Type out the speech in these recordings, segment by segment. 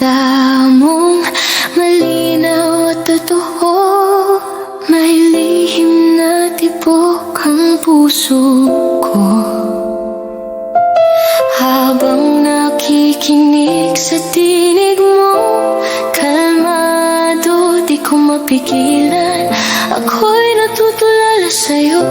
mata mong malinaw at totoo. May lihim na tibok ang puso ko. Habang nakikinig sa tinig mo, kalmado, di ko mapigilan. Ako'y natutulala sa'yo.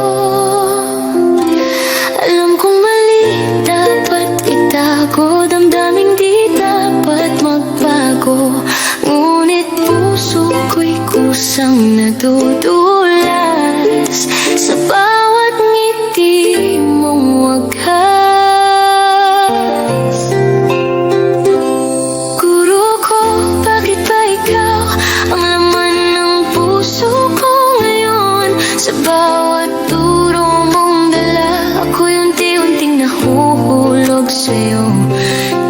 Alam kong mali, dapat itago. Damdaming di dapat magbago. Ngunit puso ko'y kusang nadudulas sa bawat ngiti mong wagas. Guro ko, bakit ba ikaw ang laman ng puso ko ngayon? Sa bawat turo mong dala, ako'y unti-unting nahuhulog sa'yo.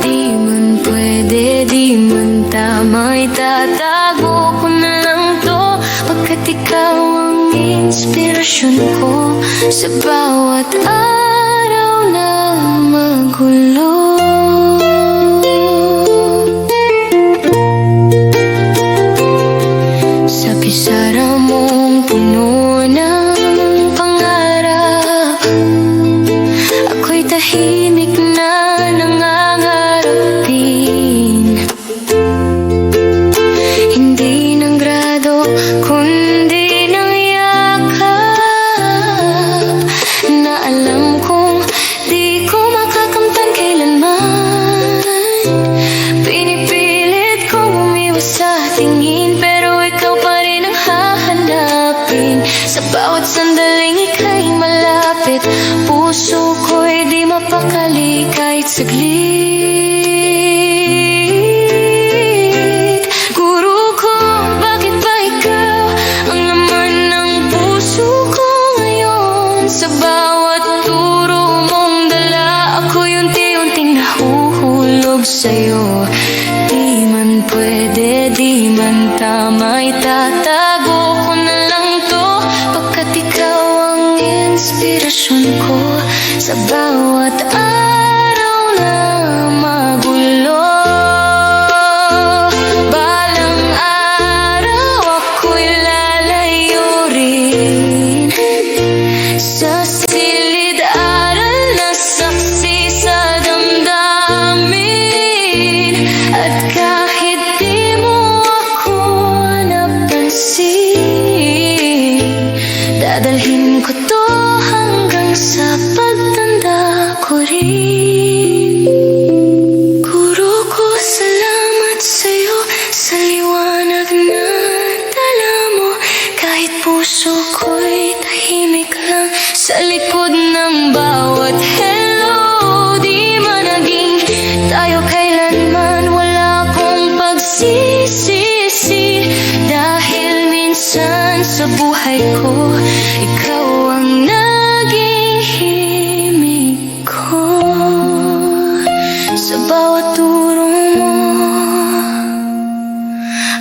Di man pwede, di man tama, itatago ko na lang to, pagkat ikaw ang inspirasyon ko sa bawat araw na magulo. Sa pisara mong puno ng pangarap, ako'y tahimik na nangangarapin. Hindi ng grado, kundi ng yakap, na alam kong di ko makakamtan kailanman. Pinipilit kong umiwas sa tingin, pero ikaw pa rin ang hahanapin. Sa bawat sandaling ika'y malapit, puso ko'y di mapakali kahit saglit. Guro ko, bakit ba ikaw ang laman ng puso ko ngayon? Sa bawat turo mong dala, ako'y unti-unting nahuhulog sa'yo. Di man pwede, di man tama, itatago ko na lang to, pagkat ikaw ang inspirasyon ko sa bawat araw na magulo. Balang araw ako'y lalayo rin sa silid aral na saksi sa damdamin. At kahit di mo ako napansin, dadalhin ko to hanggang sa pagtanda ko rin. Guro ko, salamat sa'yo sa liwanag na dala mo. Kahit puso ko'y tahimik lang sa likod ng bawat hello. Di man naging tayo kailanman, wala akong pagsisisi, dahil minsan sa buhay ko ikaw ang naging himig ko. Sa bawat turo mo,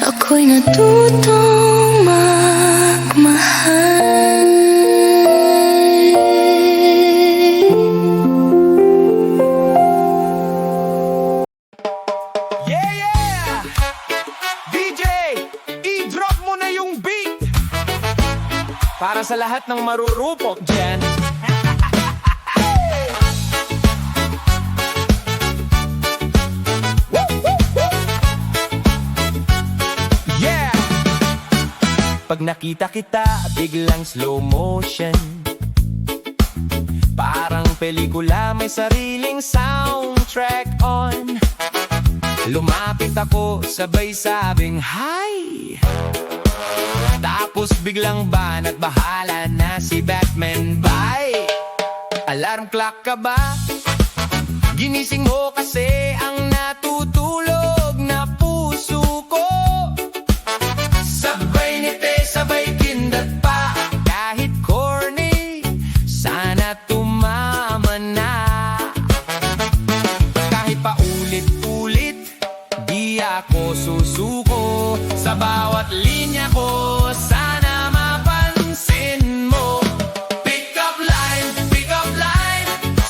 ako'y natutong magmahal. Yeah, yeah! DJ, i-drop mo na yung beat para sa lahat ng marurupok dyan. Yeah! Pag nakita kita, biglang slow motion, parang pelikula, may sariling soundtrack on. Lumapit ako, sabay sabing hi, tapos biglang banat bahala na si Batman. Bye! Alarm clock ka ba? Ginising mo kasi ang natutulog na puso ko. Sabay nite, sabay kindat pa, kahit corny, sana tumama na. Kahit pa ulit-ulit, di ako susuko. Sa bawat linya ko, sana mapansin mo. Pick up line,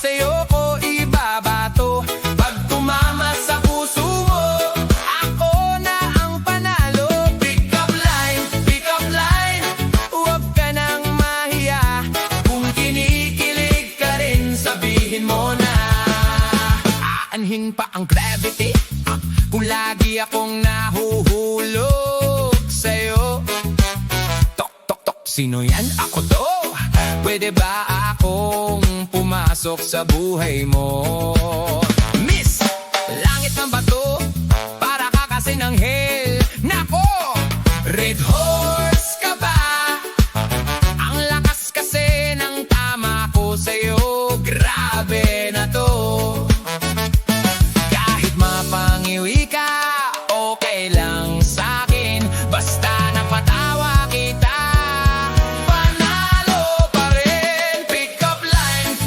sa'yo ko ibabato. Pag tumama sa puso mo, ako aanhin pa ang gravity. Kung lagi akong nahuhulog sa'yo. Tok, tok, tok, sino yan? Ako to. Pwede ba akong pumasok sa buhay mo? Miss, langit ng bato, para ka kasi ng hell. Nako, red horse ka ba? Ang lakas kasi ng tama ko sa'yo. Grabe na to. Kahit mapangiwi ka, okay lang sa'kin. Basta napatawa kita, panalo pa rin. Pick up line,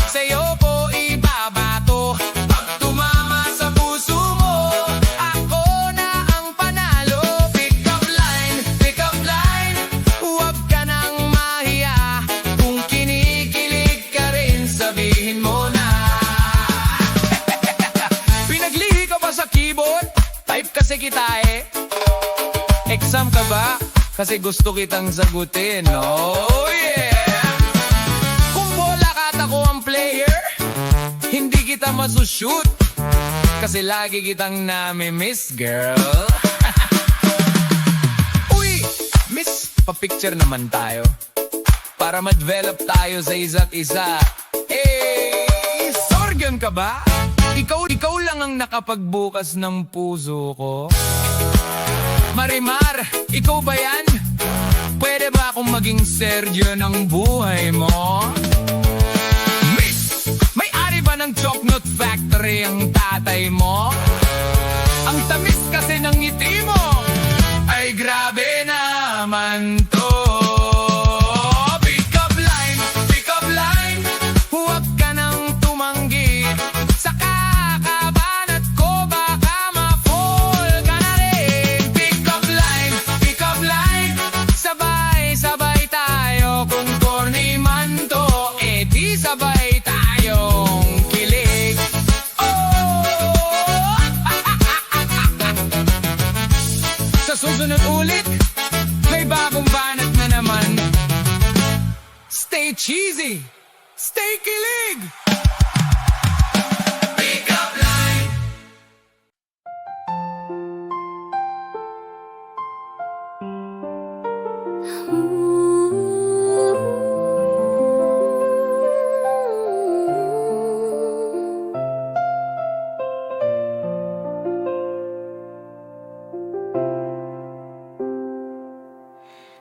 sa'yo ko ibabato. Pag tumama sa puso mo, ako na ang panalo. Pick up line, huwag ka nang mahiya. Kung kinikilig ka rin, sabihin mo na. Pinaglihi ka ba sa keyboard? Type kasi kita eh. Exam ka ba? Kasi gusto kitang sagutin. Oh yeah! Kung bola ka at ako ang player, hindi kita masushoot. Kasi lagi kitang nami-miss, girl. Uy! Miss, pa-picture naman tayo. Para ma-develop tayo sa isa't isa. Eh, sorghum ka ba? Ikaw lang ang nakapagbukas ng puso ko. Marimar, ikaw ba yan? Pwede ba akong maging Sergio ng buhay mo? Miss, may-ari ba ng chocolate factory ang tatay mo? Ang tamis kasi ng ngiti mo, ay grabe naman to. Pick up line, huwag ka nang tumanggi. Sa kakabanat ko, baka ma-fall ka na rin. Pick up line, sabay tayo. Kung corny man to, eh di sabay tayong kilig. Oh! Sa susunod ulit, may bagong banat na naman. Stay cheesy, stay kilig. Pick up line.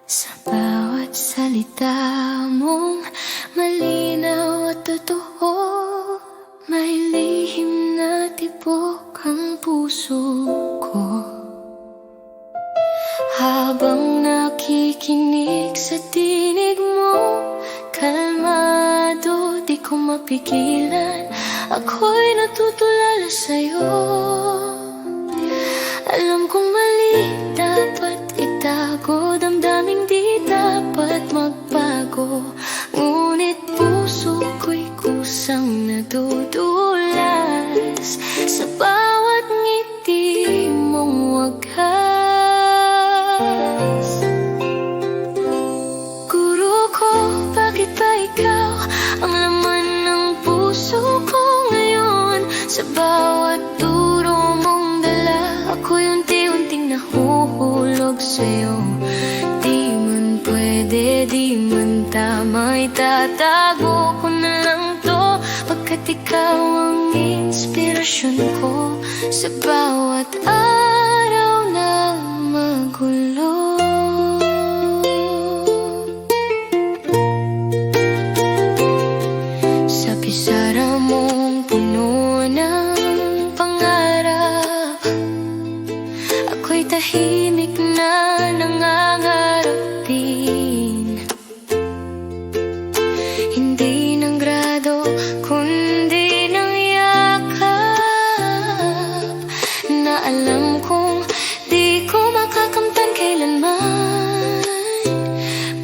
Sa bawat salita mong malinaw at totoo, may lihim na tibok ang puso ko. Habang nakikinig sa tinig mo, kalmado, di ko mapigilan. Ako'y natutulala sa'yo. Alam kong mali, dapat itago. Damdaming di dapat magbago. Ngunit puso ko'y kusang nadudulas sa bawat ngiti mong wagas. Guro ko, bakit ba ikaw ang laman ng puso ko ngayon? Sa bawat turo mong dala, ako'y unti-unting nahuhulog sa'yo. Di man pwede, di man tama, itatago ko na lang to. Pagkat ikaw ang inspirasyon ko sa bawat araw na magulo. Sa pisara mong puno ng pangarap, ako'y tahimik na nangangarap din. Hindi ng grado, kundi ng yakap, na alam kong di ko makakamtan kailanman.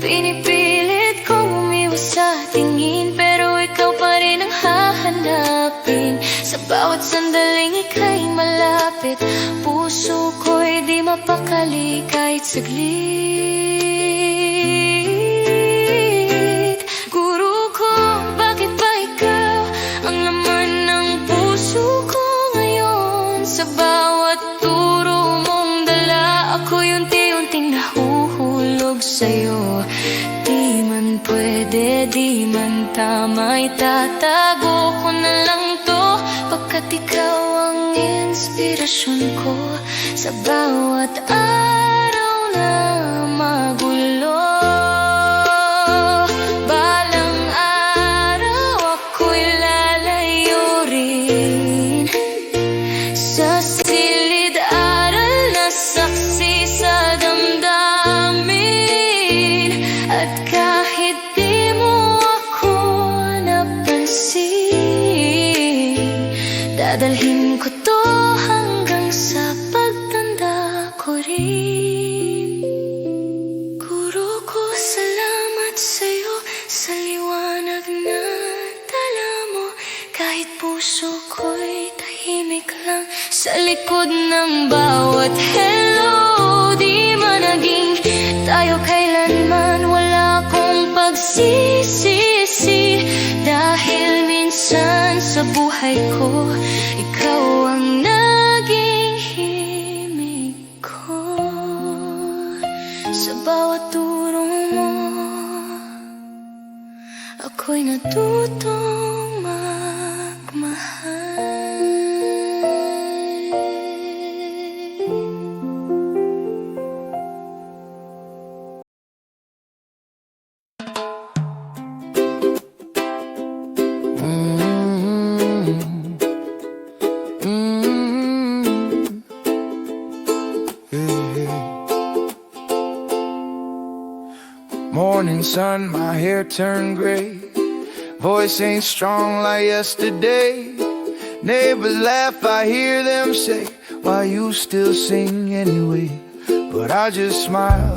Pinipilit kong umiwas sa tingin, pero ikaw pa rin ang hahanapin. Sa bawat sandaling ika'y malapit, puso ko'y di mapakali kahit saglit. Guro ko, bakit ba ikaw ang laman ng puso di man tama, itatago ko na lang to, pagkat ikaw ang inspirasyon ko sa bawat araw na magulo. Balang araw ako'y lalayo rin sa silid aral na saksi sa damdamin. At kahit di mo ako napansin, dadalhin ko to hanggang sa pagtanda ko rin. Guro ko salamat sa'yo sa liwanag na dala mo, kahit puso ko'y tahimik lang sa likod ng bawat hello. Di man naging tayo kailanman, wala akong pagsisisi, dahil minsan sa buhay ko ikaw ang naging himig ko. Sa bawat turo mo ako'y natutong magmahal. Morning sun, my hair turned gray. Voice ain't strong like yesterday. Neighbors laugh, I hear them say, why you still sing anyway? But I just smile,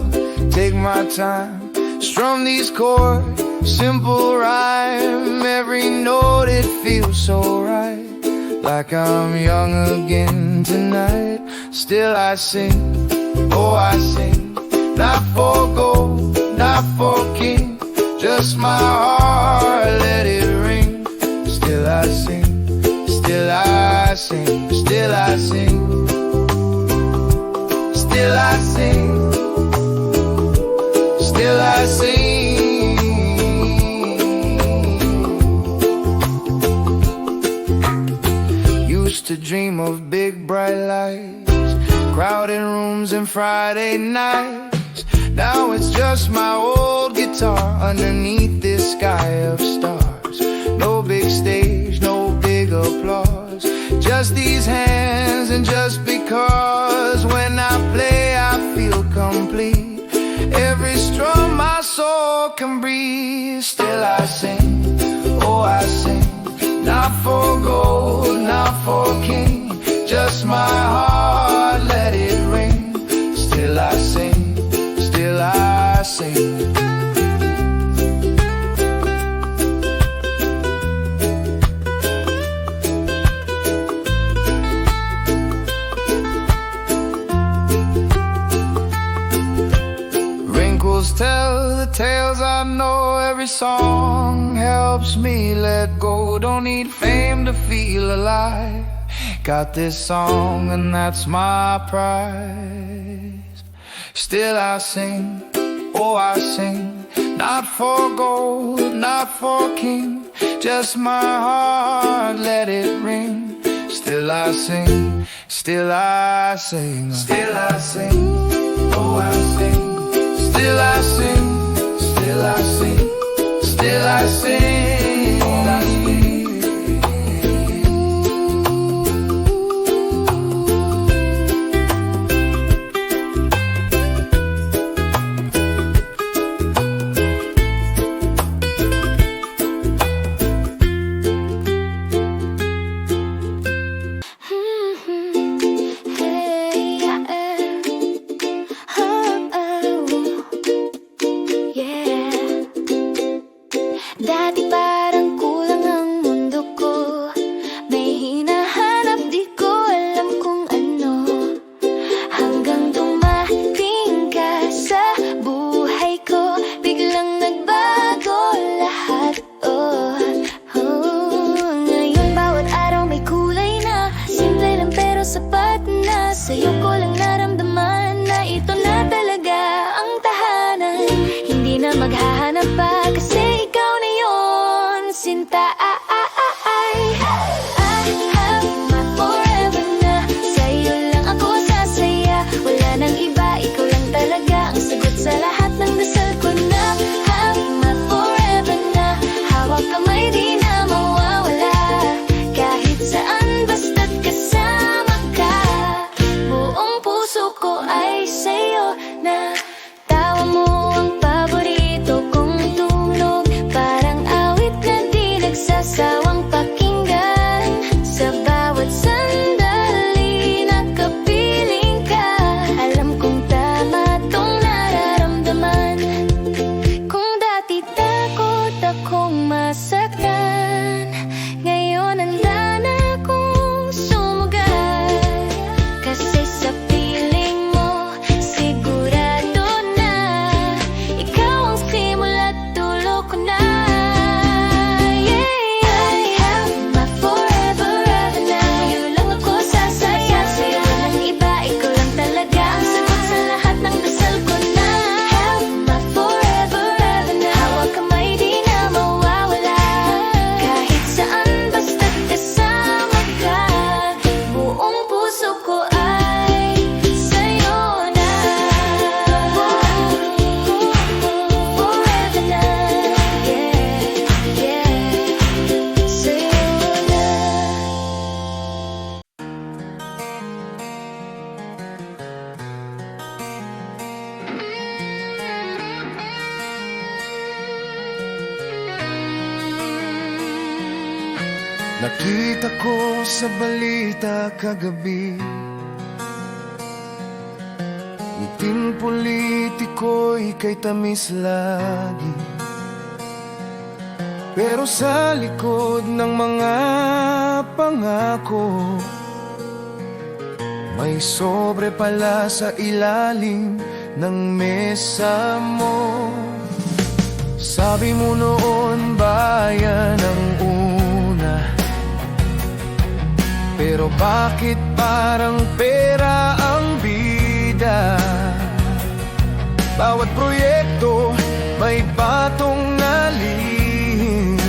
take my time, strum these chords, simple rhyme. Every note it feels so right, like I'm young again tonight. Still I sing, oh I sing, not for gold, not for king, just my heart, let it ring. Still I sing, still I sing, still I sing, still I sing, still I sing. Used to dream of big bright lights, crowded rooms and Friday nights. Now it's just my old guitar underneath this sky of stars. No big stage, no big applause, just these hands and just because. When I play I feel complete, every strum my soul can breathe. Still I sing, oh I sing, not for gold, not for king, just my heart, let it ring. Still I sing, still I sing. Wrinkles tell the tales I know, every song helps me let go. Don't need fame to feel alive, got this song and that's my prize. Still I sing, oh I sing, not for gold, not for king, just my heart, let it ring. Still I sing, still I sing, still I sing, oh I sing, still I sing, still I sing, still I sing, oh I sing. Dati parang kulang ang mundo ko, may hinahanap di ko alam kung ano, hanggang dumating ka sa buhay ko, biglang nagbago lahat. Ngayon bawat araw may kulay na, simple lang pero sapat na, sa'yo ko lang naramdaman na ito na talaga ang tahanan. Hindi na maghahanap pa kasi ikaw na Nakita ko sa balita kagabi, ngiting politiko'y kay tamis lagi, pero sa likod ng mga pangako, may sobre pala sa ilalim ng mesa mo. Sabi mo noon bayan ang una, pero bakit parang pera ang bida? Bawat proyekto may patong na lihim,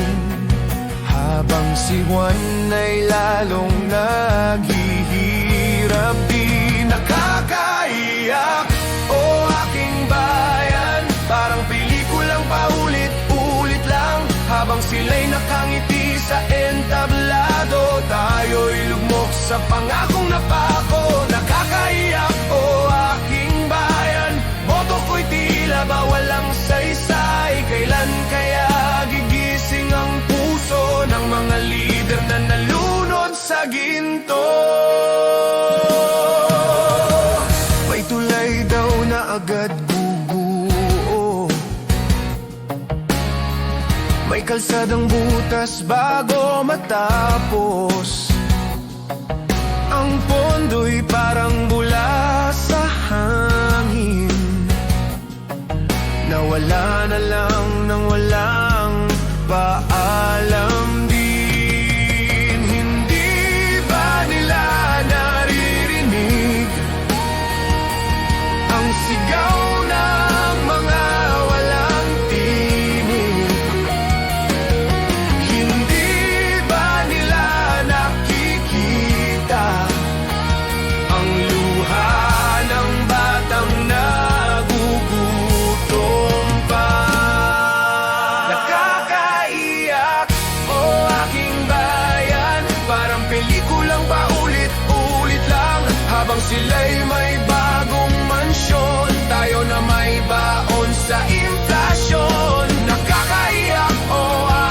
habang si Juan ay lalong naghihirap. Di nakakaiyak, o aking bayan, parang pelikulang paulit-ulit lang, habang sila'y nakangiti sa entablado, tayo'y lugmok sa pangakong napako. Nakakaiyak, o aking bayan, boto ko'y tila ba walang saysay. Kailan kaya gigising ang puso ng mga lider na nalunod sa ginto? May tulay daw na agad guguo, may kalsadang butas bago matapos. Ang pondo'y parang bula sa hangin, nawala na lang nang walang paalam din. Hindi ba nila naririnig ang sigaw ng mga walang tinig? Hindi ba nila nakikita ang luha ng batang nagugutom pa? Nakakaiyak, o aking bayan, parang pelikulang paulit-ulit lang, habang sila'y may bagong mansyon, tayo na may baon sa inflasyon. Nakakaiyak, o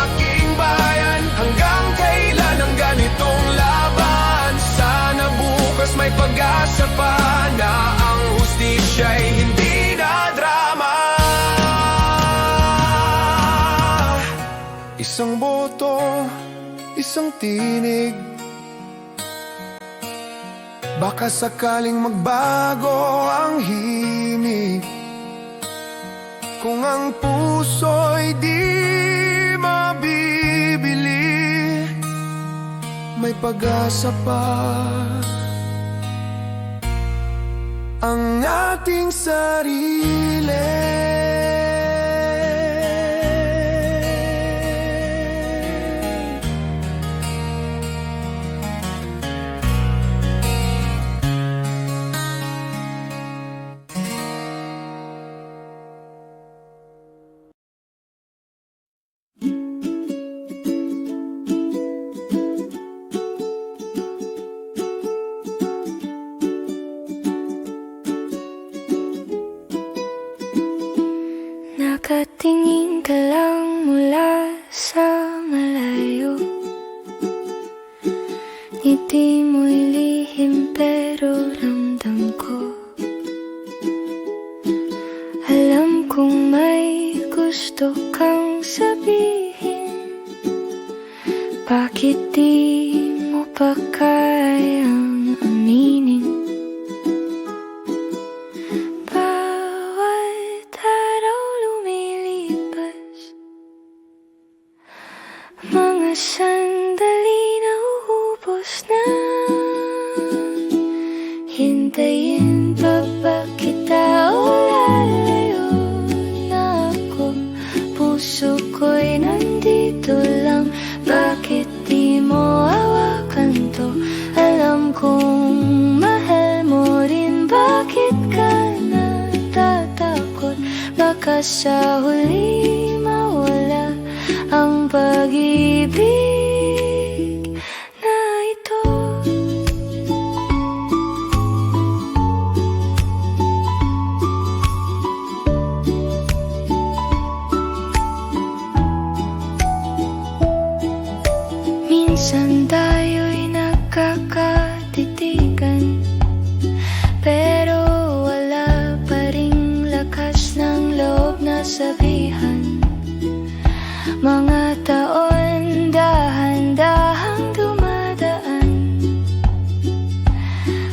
aking bayan, hanggang kailan ang ganitong laban? Sana bukas may pag-asa pa na ang hustisya'y hindi na drama. Isang boto, isang tinig, baka sakaling magbago ang himig. Kung ang puso'y di mabibili, may pag-asa pa. Ang ating sarili. Nakatingin ka lang mula sa malayo, ngiti mo'y lihim pero ramdam ko. Alam kong may gusto kang sabihin, bakit di mo pa kayang aminin? Bawat araw lumilipas, mga sandali na uubos na. Hintayin pa ba kita o lalayo na ako? Puso ko'y nandito lang, bakit di mo hawakan to? Alam kong mahal mo rin, bakit ka natatakot? Baka sa huli mawala ang pag-ibig na ito. Minsan tayo'y nagkakatitigan, pero wala pa ring lakas ng loob na sabihan. Mga taon dahan-dahang dumadaan,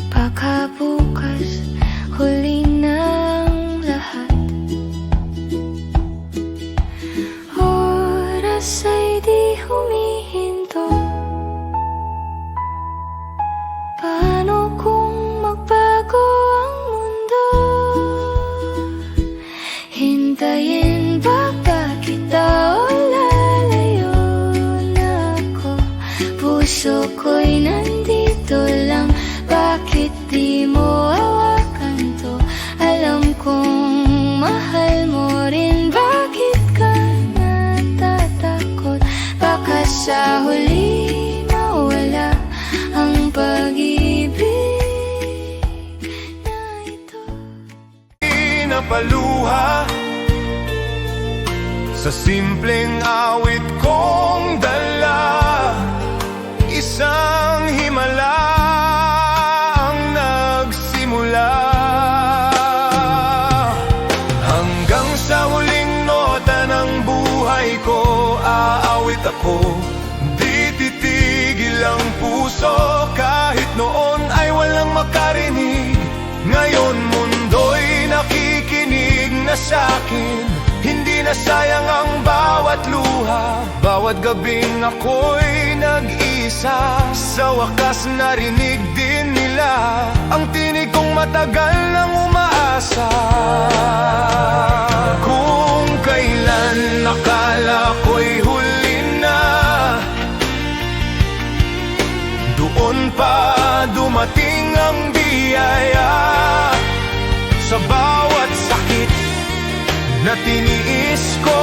pagkabukas huli ng lahat. Oras ay di humihinto. Paano kung magbago ang mundo? Hintayin ba kita o lalayo na ako? Puso ko'y nandito lang, bakit di mo hawakan to? Alam kong mahal mo rin, bakit ka natatakot? Baka sa huli mawala ang pag-ibig na ito. Napaluha sa simpleng awit kong dala, isang himala ang nagsimula. Hanggang sa huling nota ng buhay ko, aawit ako. Di titigil ang puso, kahit noon ay walang makarinig. Ngayon mundo'y nakikinig na sa'kin. Hindi na sayang ang bawat luha, bawat gabing ako'y nag-isa. Sa wakas narinig din nila ang tinig kong matagal nang umaasa. Kung kailan nakala ko'y huli na, doon pa dumating ang biyaya. Sa bawat sakit na tiniis ko,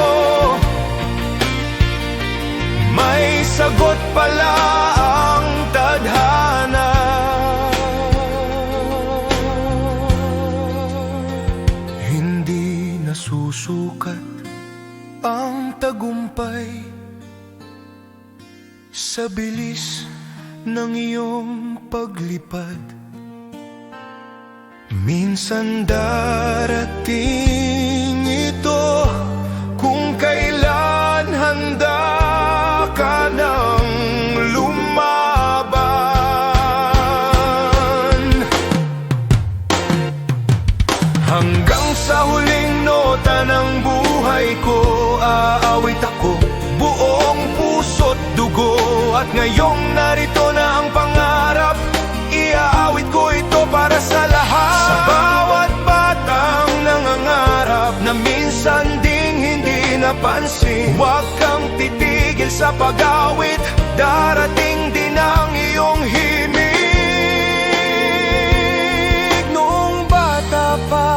may sagot pala ang tadhana. Hindi nasusukat ang tagumpay sa bilis ng iyong paglipad. Minsan darating ito kung kailan handa ka nang lumaban. Hanggang sa huling nota ng buhay ko, aawit ako buong puso't dugo. At ngayong narito na ang pangarap, iaawit ko ito para sa lahat. Sa bawat batang nangangarap na minsan ding hindi napansin, huwag kang titigil sa pag-awit, darating din ang iyong himig. Noong bata pa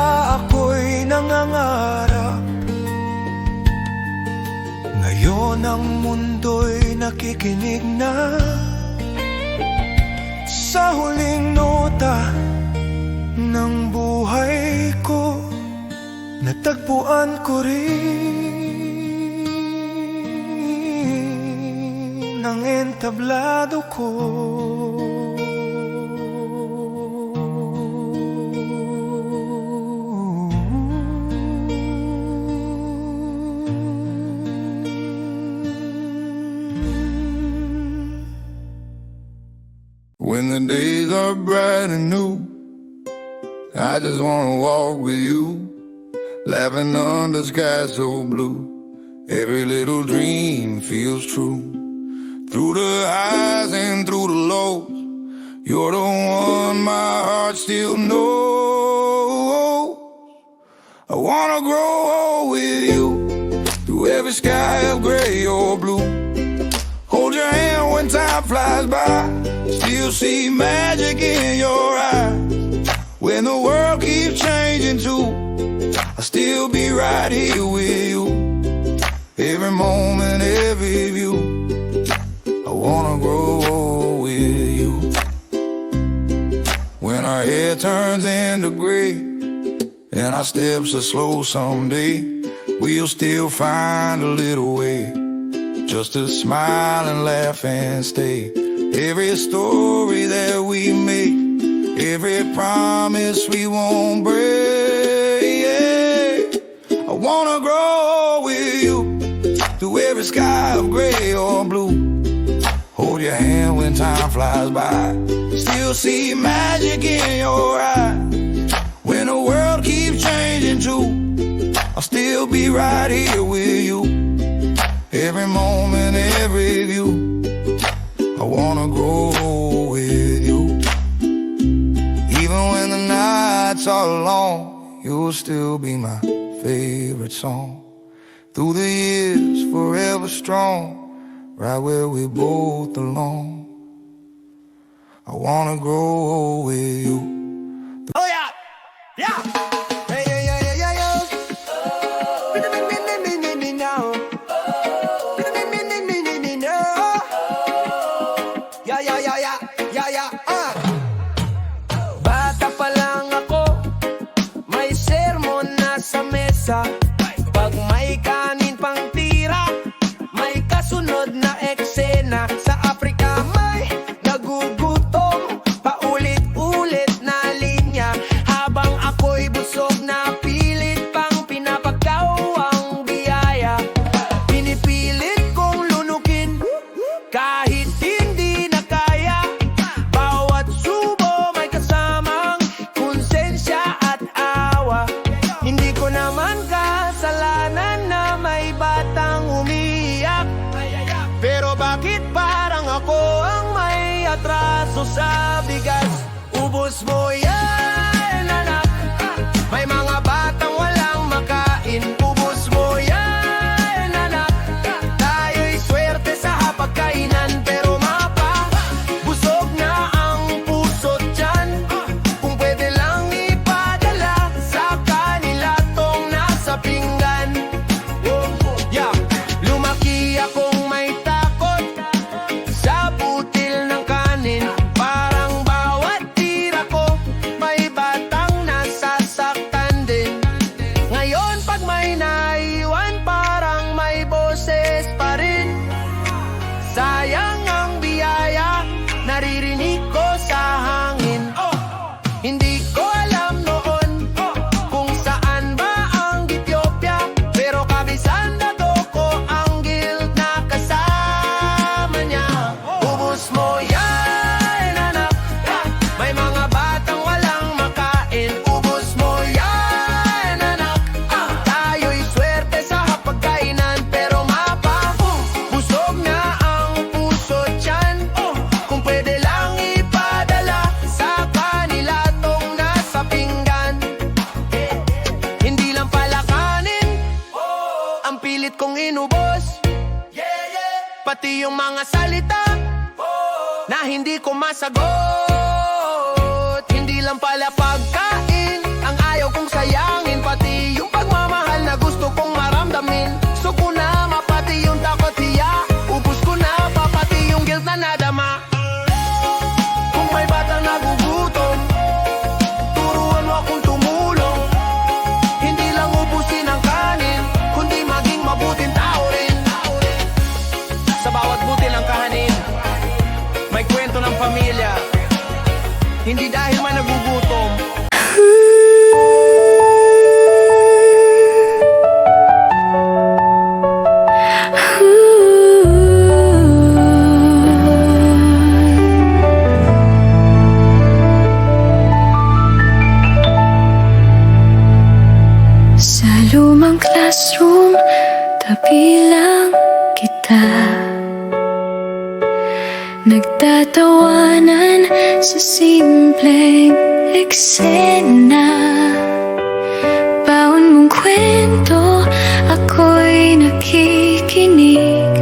ako'y nangangarap, ngayon ang mundo'y nakikinig na. Sa huling nota ng buhay ko, natagpuan ko rin ang entablado ko. When the days are bright and new, I just wanna walk with you, laughing under skies so blue. Every little dream feels true. Through the highs and through the lows, you're the one my heart still knows. I wanna grow old with you, through every sky of gray or blue. Hold your hand when time flies by, still see magic in your eyes. When the world keeps changing too, I'll still be right here with you. Every moment, every view, I wanna grow old with you. When our hair turns into gray and our steps are slow someday, we'll still find a little way just to smile and laugh and stay. Every story that we make, every promise we won't break, yeah. I wanna grow with you through every sky of gray or blue. Hold your hand when time flies by, still see magic in your eyes. When the world keeps changing too, I'll still be right here with you. Every moment, every view, I wanna grow with you. Even when the nights are long, you'll still be my favorite song. Through the years, forever strong, right where we both belong. I wanna grow with you. Oh yeah, yeah. Hey, yeah, yeah, yeah, yeah, yeah. Me now. Yeah, yeah, yeah, yeah, yeah, yeah. Bata pa lang ako, may sermon na sa mesa. Pag may kanin pang tira, may kasunod na eksena. Sa Afrika may nagugutom, paulit-ulit na linya. Habang ako'y busog na pilit pang pinapakaw ang biyaya. Pinipilit kong lunukin kahit hindi na kaya. Bawat subo may kasamang konsensya at awa. Hindi ko naman kasalanan na may batang umiiyak. Pero bakit parang ako ang may atraso sa bigas? Ubus mo yan, anak. May mga batang walang makain. Ubus mo yan, anak. Tayo'y swerte sa hapagkainan. Pero mapa, busog na ang puso't tiyan. Kung pwede lang ipadala sa kanila tong nasa pinggan. Yeah. Lumaki akong may takot sa butil ng kanin. Parang bawat tira ko may batang nasasaktan din. Ngayon pag may naiwan, parang may boses pa rin. Sayang ang biyaya, naririnig ko sa hangin. Hindi ko alam noon kung saan ba ang Ethiopia. Pero kabisandado ko ang guild na kasama niya. Ubus mo yan, anak. May mga batang walang makain. Ubus mo yan, anak. Tayo'y swerte sa hapagkainan. Pero mapa, busog na ang puso tiyan. Kung pwede lang ipadala sa kanila tong nasa pinggan. Hindi lang pala kanin ang pilit kong inubos, pati yung mga salita na hindi ko masagot. Hindi lang pala pagkain ang ayaw kong sayangin, pati yung pagmamahal na gusto kong maramdamin. Gusto ko na mapati yung takot hiya, ubus ko na papati yung guilt na nadama. Kung may batang nagugutom, turuan mo akong tumulong. Hindi lang ubusin ang kanin, kundi maging mabuting tao rin. Sa bawat butil ng kahanin, may kwento ng pamilya. Hindi dahil man nagugutom. Sa lumang classroom, tabi lang kita. Nagtatawanan sa simpleng eksena. Baon mong kwento, ako'y nakikinig.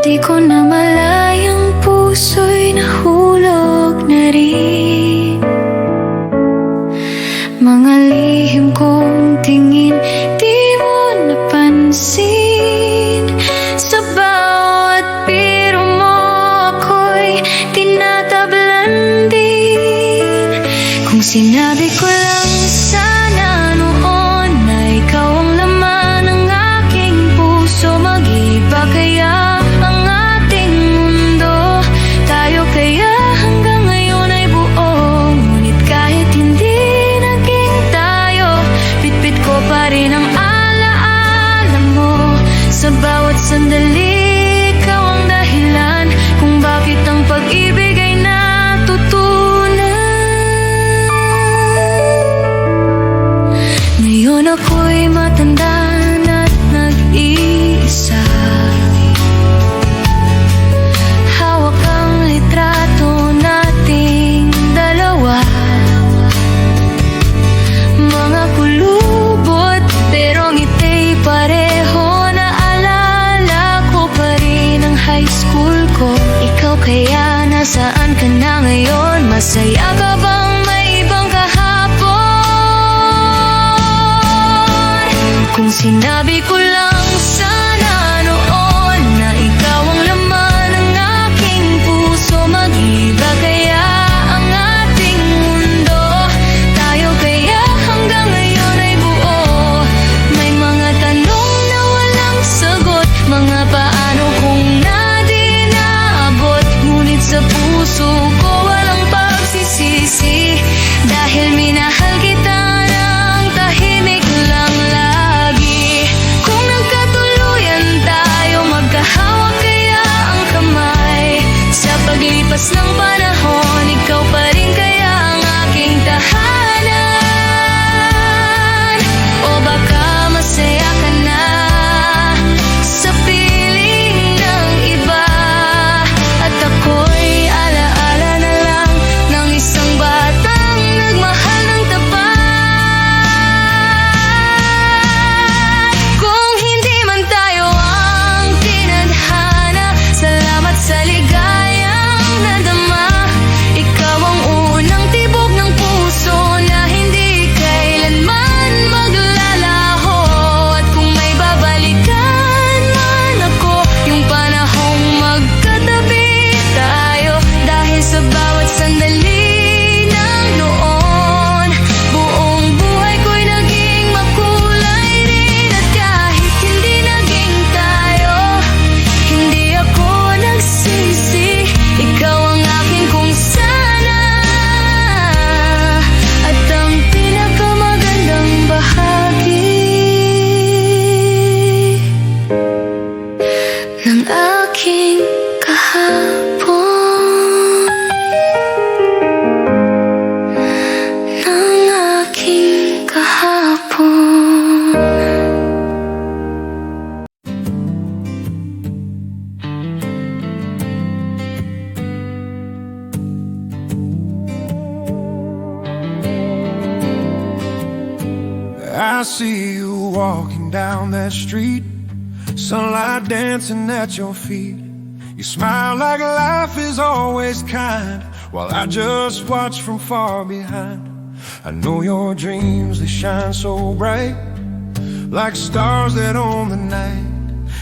Di ko na malayang puso'y nahulog na rin. Mga lihim kong tingin, di mo napansin. Sa bawat biro mo, ako'y tinatablan din. Kung sinabi ko lang sana noon na ikaw ang laman ng aking puso, mag I see you walking down that street, sunlight dancing at your feet. You smile like life is always kind, while I just watch from far behind. I know your dreams, they shine so bright, like stars that own the night.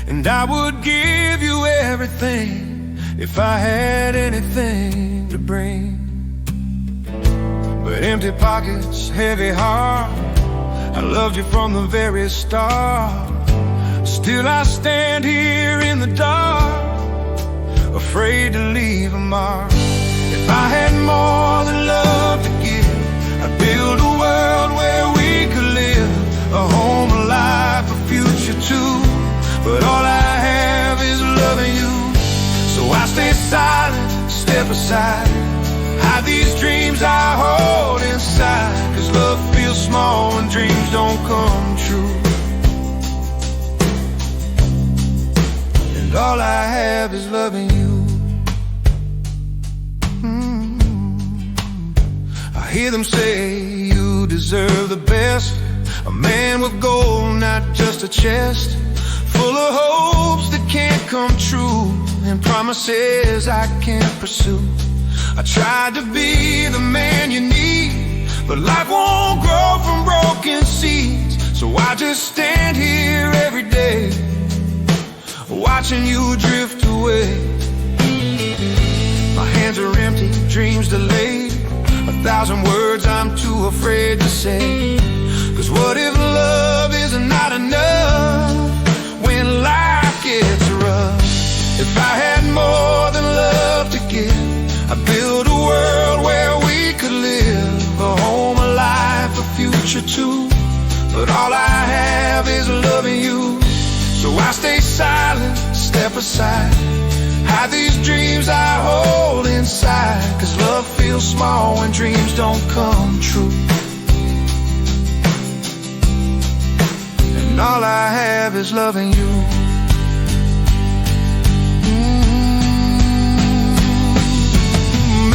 And I would give you everything if I had anything to bring. But empty pockets, heavy heart, I loved you from the very start. Still I stand here in the dark, afraid to leave a mark. If I had more than love to give, I'd build a world where we could live, a home, a life, a future too. But all I have is loving you, so I stay silent, step aside, hide these dreams I hold inside. Cause love feels small when dreams don't come true. And all I have is loving you. I hear them say you deserve the best, a man with gold, not just a chest, full of hopes that can't come true, and promises I can't pursue. I tried to be the man you need, but life won't grow from broken seeds. So I just stand here every day, watching you drift away. My hands are empty, dreams delayed, 1,000 words I'm too afraid to say. Cause what if love is not enough when life gets rough? If I had more than love to give, I'd build a world where we could live, a home, a life, a future too. But all I have is loving you, so I stay silent, step aside, hide these dreams I hold inside. Cause love feels small when dreams don't come true. And all I have is loving you.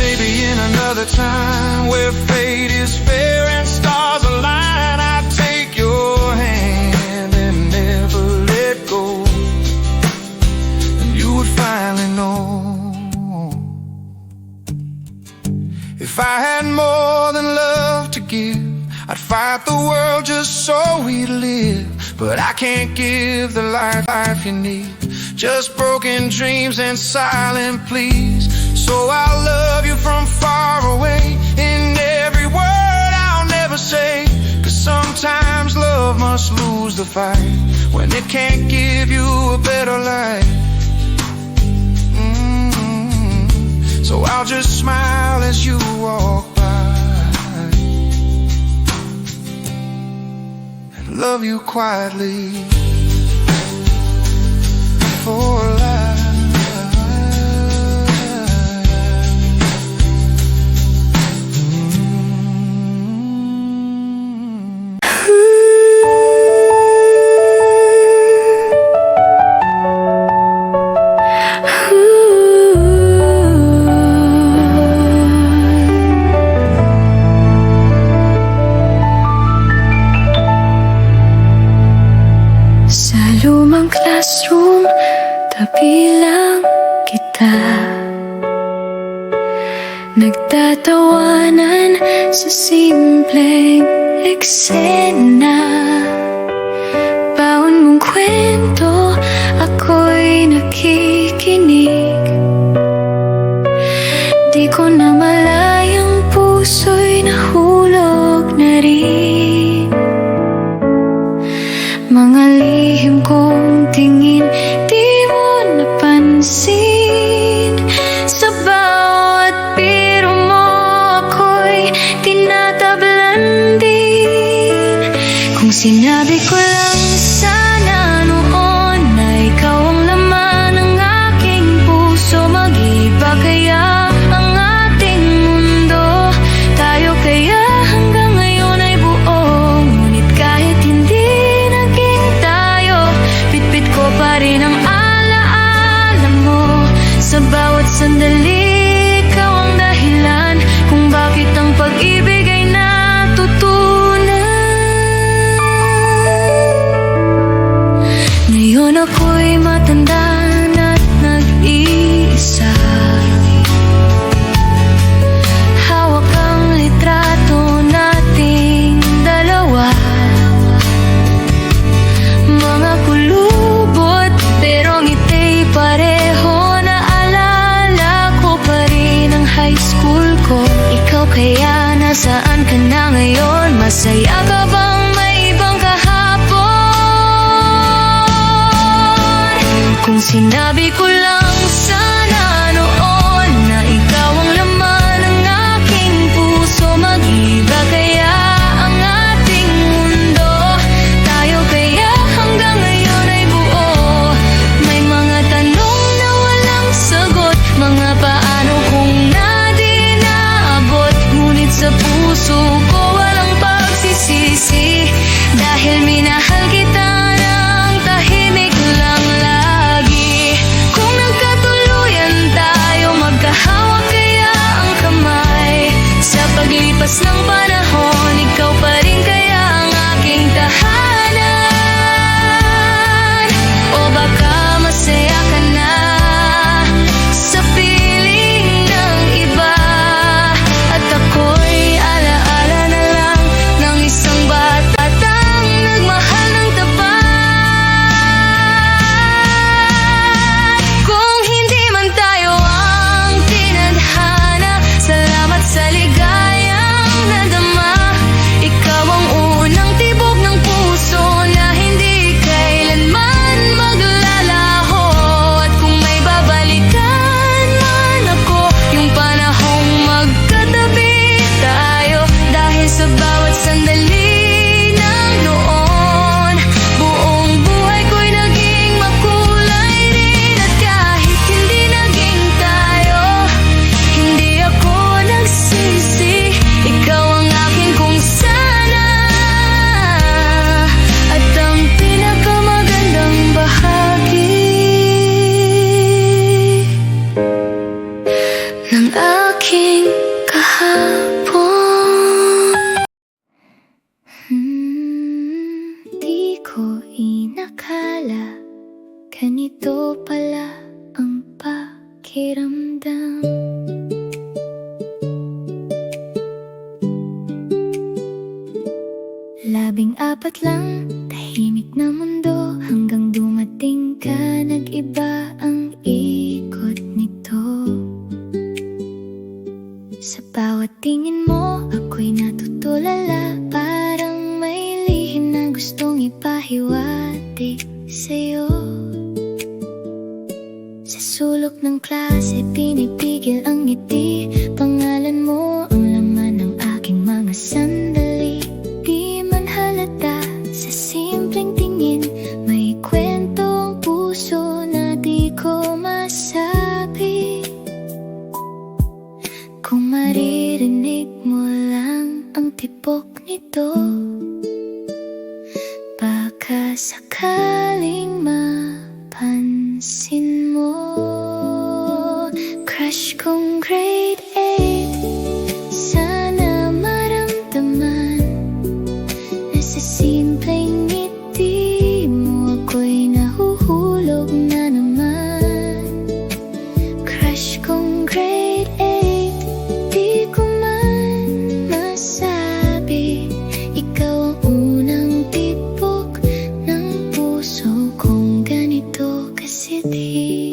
Maybe in another time where fate is fair and stars align, I'd take your hand and never let go, and you would finally know. If I had more than love to give, I'd fight the world just so we'd live. But I can't give the life you need, just broken dreams and silent pleas. So I'll love you from far away, in every word I'll never say. Cause sometimes love must lose the fight, when it can't give you a better life. So I'll just smile as you walk by, and love you quietly for life. Lumang classroom, tabi lang kita, nagtatawanan sa simpleng eksena. Baon mong kwento, ako'y nakikinig. Di ko na malayang puso'y nahulog na rin. Mga lihim kong tingin, di mo napansin. Sa bawat biro mo, ako'y tinatablan din. Kung sinabi ko lang sana noon na ikaw ang laman ng aking puso, mag-iba kaya ang ating mundo? Tayo kaya hanggang ngayon ay buo? Ngunit kahit hindi ko pa rin ang alaala mo. Sa bawat sandali, ikaw ang dahilan kung bakit ang pag-ibig ay natutunan. nasaan ka na ngayon? Masaya ka bang may ibang kahapon? Kung sinabi ko lang sana noon na ikaw ang laman ng aking puso, mag-iba kaya ang ating mundo? Tayo kaya hanggang ngayon ay buo? May mga tanong na walang sagot, mga paano kung na di naabot. Ngunit sa puso ko walang pagsisisi, dahil minahal kita ng tahimik lang lagi. Kung nagkatuluyan tayo, magkahawak kaya ang kamay. Sa paglipas ng panahon, ikaw pa rin kaya ang aking tahanan. O baka masaya ka na sa piling ng iba, at ako'y alaala na lang ng isang batatang nagmahal ng tapat. Kung hindi man tayo ang tinadhana, salamat sa ligayang nadama. Ikaw ang unang tibok ng puso na hindi kailanman maglalaho. At kung may babalikan man ako, yung panahong magkatabi tayo, dahil sa bawat sandali ng noon, buong buhay ko'y naging makulay rin. At kahit hindi naging tayo, hindi ako nagsisi. Ikaw ang aking kung sana, at ang pinakamagandang bahagi ng aking kahapon. Di ko inakala ganito pala ang pakiramdam. Labing-apat lang, tahimik na mundo, hanggang dumating ka, nag-iba ang ikot nito. Sa bawat tingin mo, ako'y natutulala, parang may lihim na gustong ipahiwatig sa'yo. Sa sulok ng klase, pinipigil ang ngiti, pangalan mo ang laman ng aking mga sandali. Di man halata sa simpleng tingin, may kwento ang puso na di ko masabi. Kung maririnig mo lang ang tibok nito, baka sakaling mapansin mo. Crush kong grade 8, sana maramdaman na sa simpleng ngiti mo ako'y nahuhulog na naman. Crush kong grade 8, di ko man masabi, ikaw ang unang tibok ng puso kong ganito kasiti.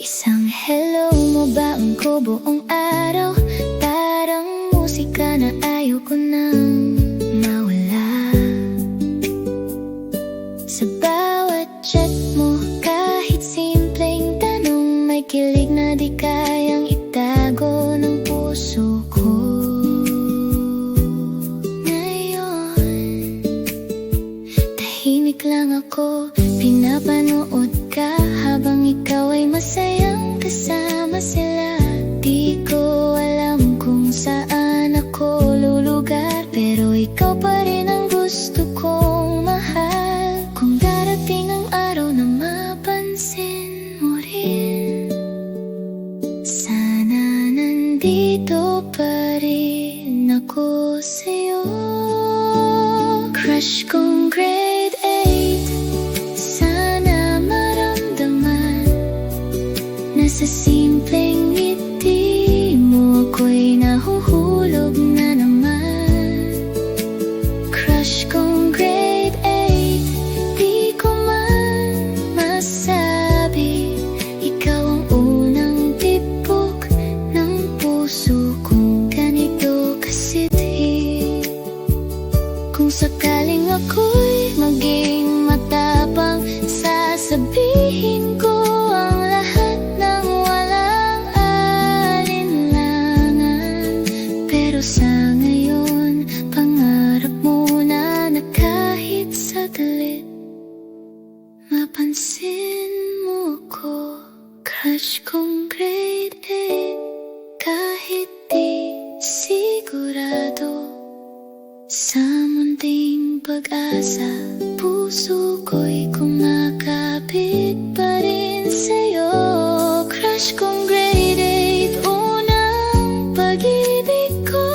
Isang hello mo ba ang ko buong araw, parang musika na ayaw ko nang mawala. Sa bawat chat mo, kahit simpleng tanong, may kilig na di kayang itago ng puso ko. Ngayon, tahimik lang ako, pinapanood ka habang ikaw ay masayang kasama sila. Di ko alam kung saan ako lulugar, pero ikaw pa rin ang gusto kong mahal. Kung darating ang araw na mapansin mo rin, sana nandito pa rin ako sa'yo. Crush kong grade 8, sana maramdaman na sa simpleng ngiti mo ako'y nahuhulog na naman. Crush kong grade 8, di ko man masabi, ikaw ang unang tibok ng puso kong ganito. Sasabihin ko ang lahat ng walang alinlangan. Pero sa ngayon, pangarap muna na kahit saglit mapansin mo ko. Crush kong grade 8, kahit di sigurado sa munting pag-asa, puso ko'y kumakapit pa rin sa'yo. Crush kong grade 8, unang pag-ibig ko.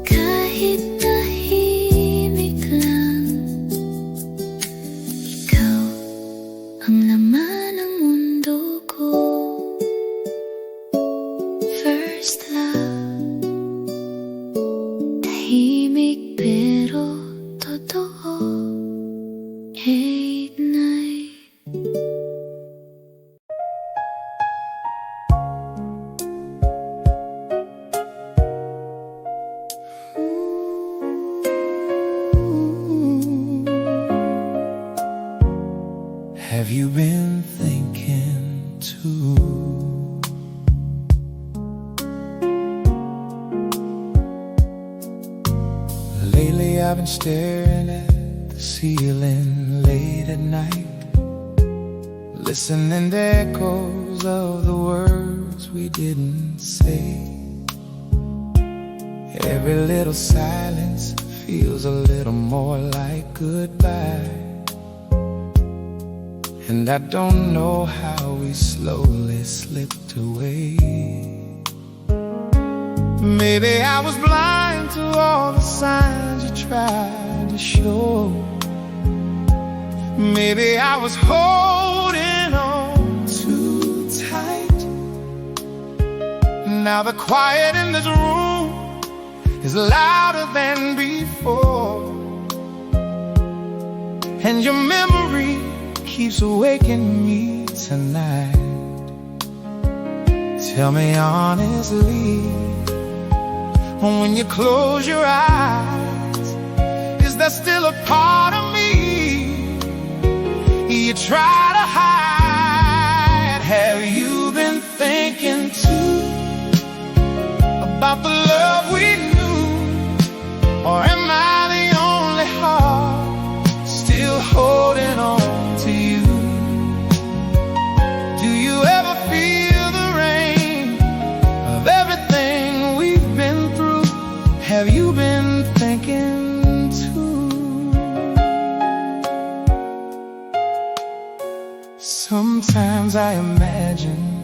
Kahit tahimik lang, ikaw ang laman ng mundo ko. First love, tahimik pero totoo. 8-9. Have you been thinking too? Lately I've been staring at the ceiling late at night, listening to echoes of the words we didn't say. Every little silence feels a little more like goodbye, and I don't know how we slowly slipped away. Maybe I was blind to all the signs you tried to show. Maybe I was holding on too tight. Now the quiet in this room is louder than before, and your memory keeps waking me tonight. Tell me honestly, when you close your eyes, is there still a part of me you try to hide? Have you been thinking too about the love we knew? Or am I the only heart still holding on to you? Do you ever feel the rain of everything we've been through? Have you been thinking too? Sometimes I imagine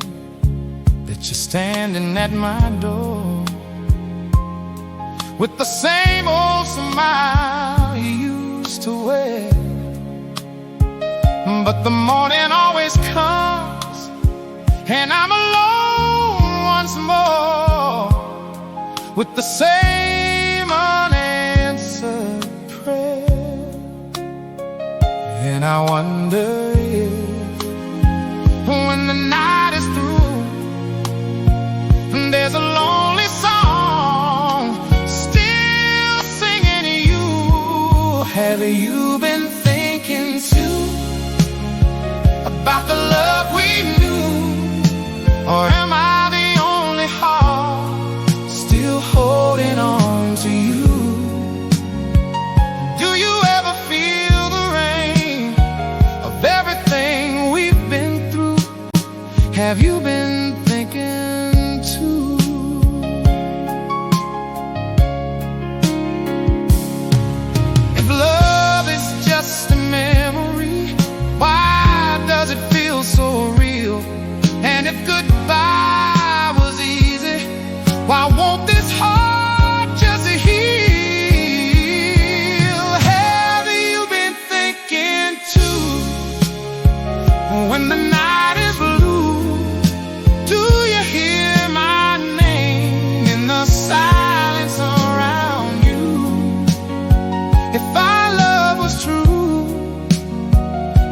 that you're standing at my door with the same old smile you used to wear, but the morning always comes and I'm alone once more with the same unanswered prayer. And I wonder if, when the night is through, there's a lonely song still singing to you. Have you been thinking too about the love we knew? Or am I the only heart still holding on to you? Do you ever feel the rain of everything we've been through? Have you been thinking too? If love is just a memory, why does it feel so real? And if goodbye was easy, why won't this heart just heal? Have you been thinking too, when the night is blue? Do you hear my name in the silence around you? If our love was true,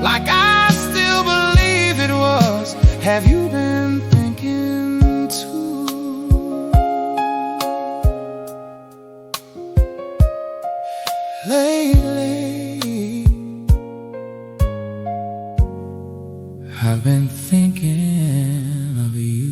like I still believe it was, have you been thinking too? Lately I've been thinking of you.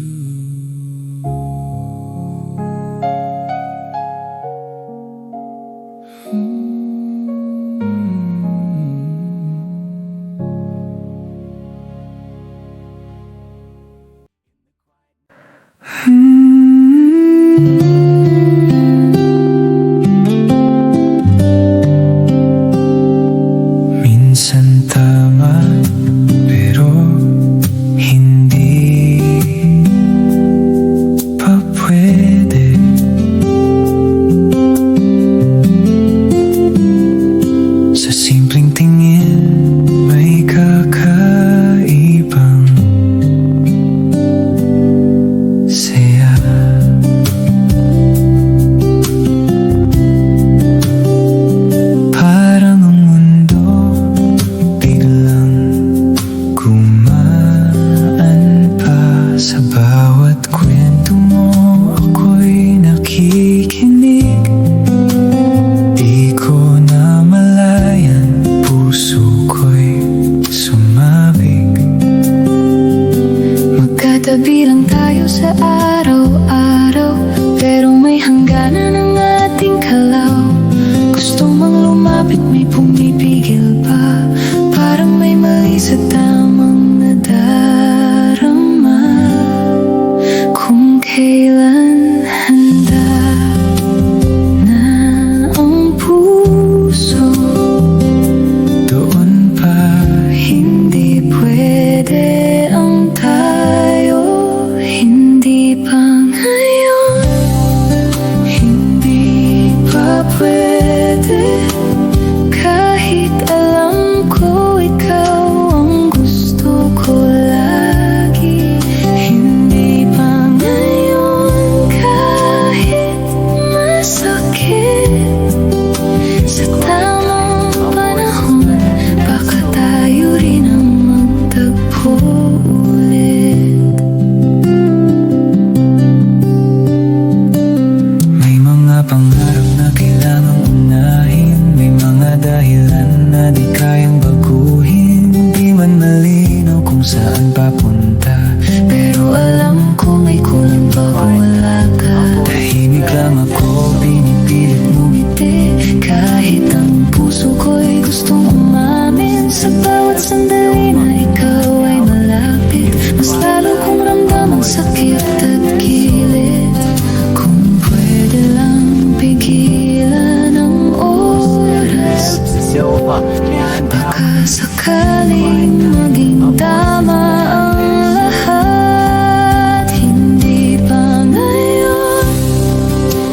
Minsan tama, pero hindi pa pwede. Sa simpleng tingin, may kakaibang saya. Parang ang mundo biglang gumaan pa. Sa bawat kwento mo ako'y nakikinig. Di ko na malayan, puso ko'y sumabig. Magkatabi lang tayo sa araw-araw, pero may hangganan ang ating kalaw. Gusto mang lumapit, may pumipigil pa. Parang may mali sa tamang nadarama. Kung kailan handa na ang puso, Doon pa hindi pwede ang tayo. Hindi pa ngayon, hindi pa pwede. Kahit alam ko ikaw ang gusto ko lagi. Hindi pa ngayon, kahit masakit. Sa tamang panahon, baka tayo rin ang magtagpo ulit. may mga pangarap na kailangang unahin. May mga dahilan na di kayang baguhin. Di man malinaw kung saan papunta, Pero alam ko may kulang pag wala ka. tahimik lang ako, pinipilit ngumiti. Kahit ang puso ko'y gustong umamin. Sa bawat sandali na ikaw ay malapit, mas lalo kong ramdam ang sakit at kilit. Kung pwede lang pigilan ang oras, baka sakaling maging tama ang lahat. Hindi pa ngayon,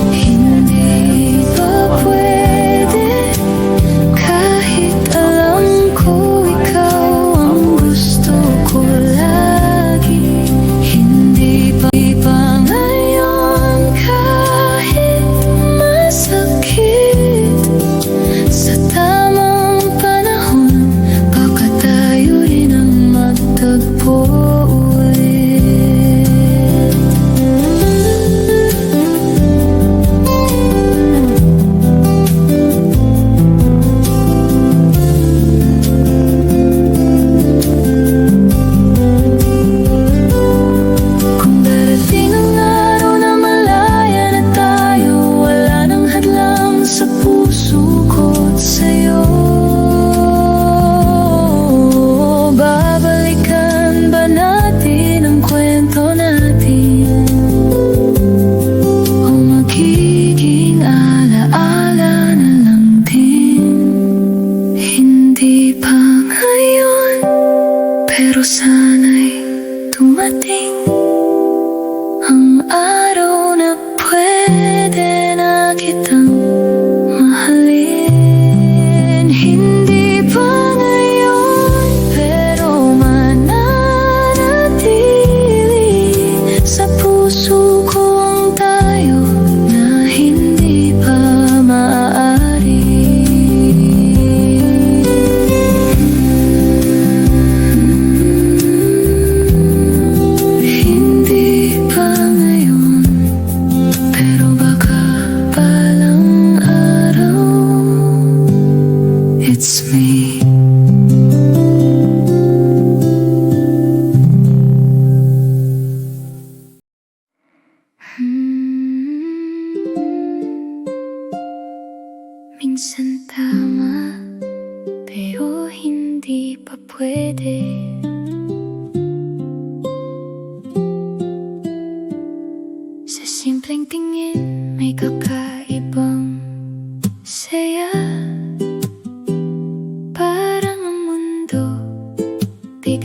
hindi pa pwede. Kahit alam ko ikaw ang gusto ko lagi. Hindi pa ngayon, kahit masakit. Sa tamang panahon, baka tayo rin ang magtagpo ulit. Kung darating ang araw na malaya na tayo, wala nang hadlang sa puso ko't sa'yo. Babalikan ba natin ang kwento natin? O magiging alaala na lang din? Hindi pa ngayon, pero sana'y dumating ang araw na pwede na kitang mahalin. Hindi pa ngayon, pero mananatili sa puso ko ang tayo na hindi pa maaari. Hindi pa ngayon,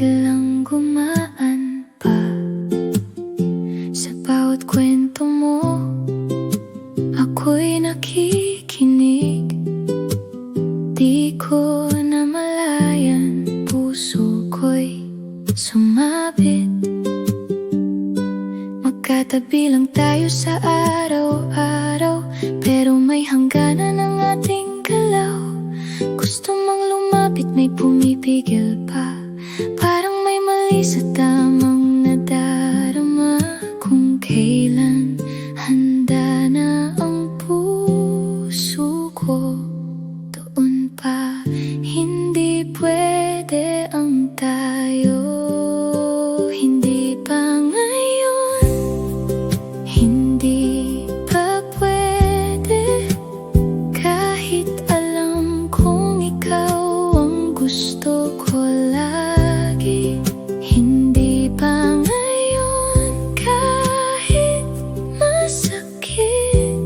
biglang gumaan pa. Sa bawat kwento mo, ako'y nakikinig. Di ko namalayan, puso ko'y sumabit. Magkatabi lang tayo sa araw-araw, pero may hangganan ang ating galaw. Gusto mang lumapit, may pumipigil pa. Parang may mali sa tamang nadarama. Kung kailan handa na ang puso ko, doon pa hindi pwede ang tayo. Hindi pa ngayon, hindi pa pwede. Kahit alam kong ikaw ang gusto ko lagi. Hindi pa ngayon, kahit masakit.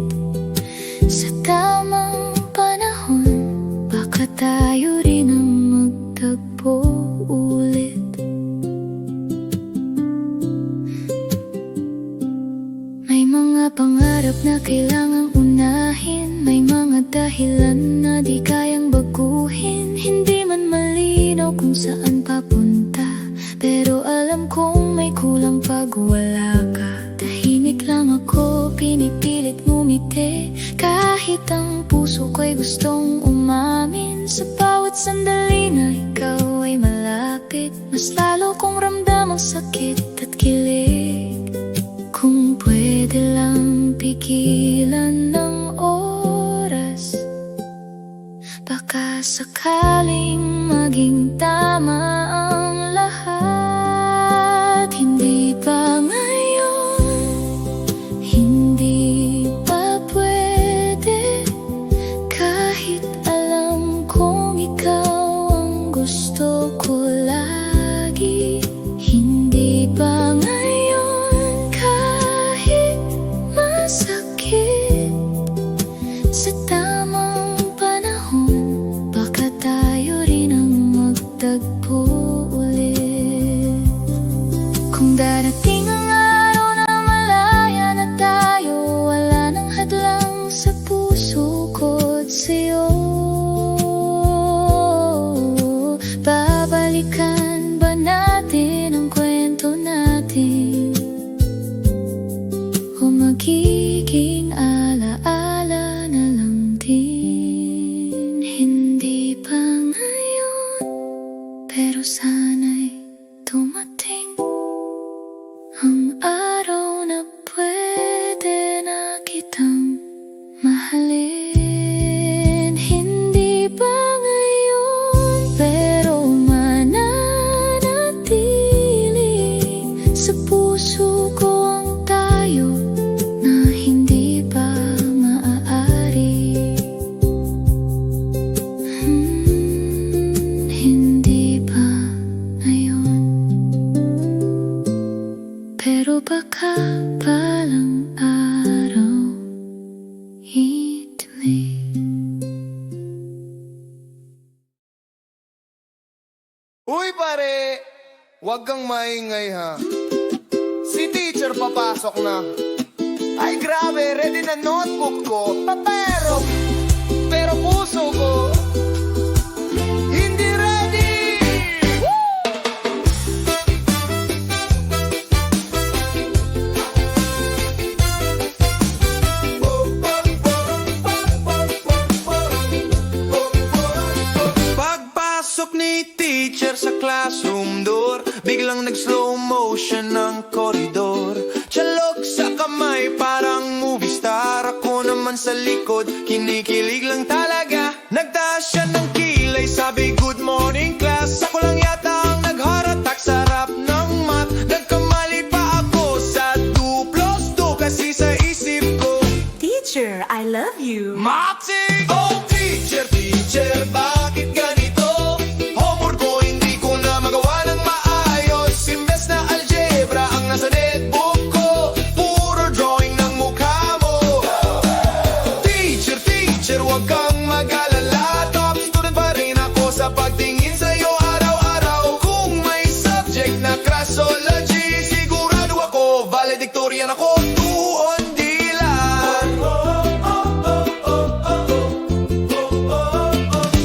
Sa tamang panahon, baka tayo rin ang magtagpo ulit. May mga pangarap na kailangang unahin, may mga dahilan na di kayang baguhin. Hindi man malinaw kung saan papunta, pero alam kong may kulang pag wala ka. Tahimik lang ako, pinipilit ngumiti, kahit ang puso ko'y gustong umamin. Sa bawat sandali na ikaw ay malapit, mas lalo kong ramdam ang sakit at kilig. Kung pwede lang pigilan ng oras, baka sakaling maging tama ang lahat. Hindi pa ngayon, hindi pa pwede. Kahit alam kong ikaw ang gusto ko lagi. Hindi pa ngayon, kahit masakit. Sa tamang panahon, baka tayo rin ang magtagpo ulit. Kung darating ang araw na malaya na tayo, wala nang hadlang sa puso ko't sa'yo. Babalikan ba natin ang kwento natin, o magiging alaala na lang din? Hindi pa ngayon, pero sana'y dumating ang araw na pwede na kitang mahalin. Hindi pa ngayon, pero mananatili sa puso ko ang tayo na hindi pa maaari. Hindi pa ngayon, pero baka balang araw ituloy. Uy pare, wag kang maingay ha. Si teacher papasok na. Ay grabe, ready na notebook ko, papero. Pero puso ko hindi ready. Pagpasok ni teacher sa classroom door, biglang nag-slow motion ng koridor. Tsalok sa kamay parang movie star. Ako naman sa likod, kinikilig lang talaga. Nagtaas siya ng kilay, sabi good morning class. Ako lang yata ang nagharatak sa rap ng math. Nagkamali pa ako sa 2 plus 2 kasi sa isip ko, Teacher, I love you. Matik! Oh teacher, teacher, bakit ganito? Homework ko hindi ko na magawa ng maayos. Imbes na algebra ang nasa netbook ko, puro drawing ng mukha mo. Teacher, teacher, wag kang mag-alala. Top student pa rin ako sa pagtingin sa'yo araw Doxology, sigurado ako, valedictorian ako, tuon dilan.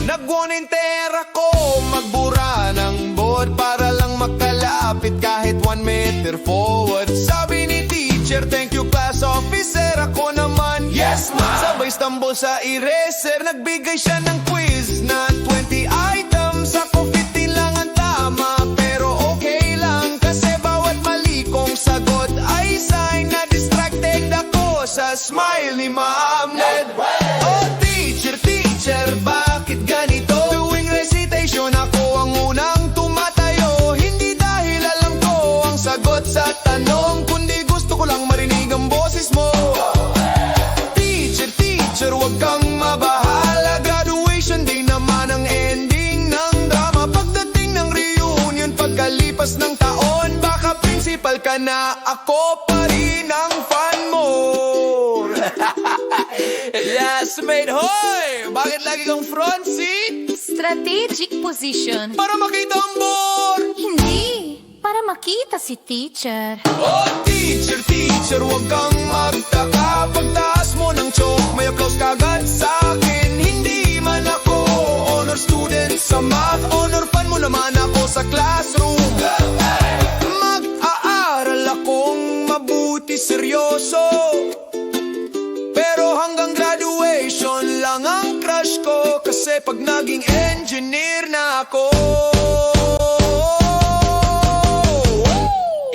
Nag-volunteer ako, magbura ng board para lang makalapit kahit 1 meter forward. Sabi ni teacher, thank you class officer, ako naman, yes ma'am. Sabay stumble sa eraser, nagbigay siya ng quiz na 20 items. Ako 15 lang ang tama, pero okay lang kasi bawat mali kong sagot ay sign na distracted ako sa smile ni Ma'am Ned. Oh teacher, teacher, bakit ganito? Tuwing recitation ako ang unang tumatayo, hindi dahil alam ko ang sagot sa tanong, kundi gusto ko lang marinig ang boses mo. Teacher, teacher, wag kang mabahala, graduation day naman ang ending ng drama. Pagdating ng reunion, pagkalipas ng taon, baka principal ka na, ako pa rin ang fan mo. Classmate, hoy! Bakit lagi kang front seat? Strategic position. Para makita ang board! Hindi, para makita si teacher. Oh, teacher, teacher, wag kang magtaka. Pagtaas mo ng chok, may applause kagad sa'kin. Hindi man ako honor student sa math, honor fan mo naman ako sa classroom. Mag-aaral akong mabuti, seryoso, pero hanggang graduation lang ang crush ko, kasi pag naging engineer na ako,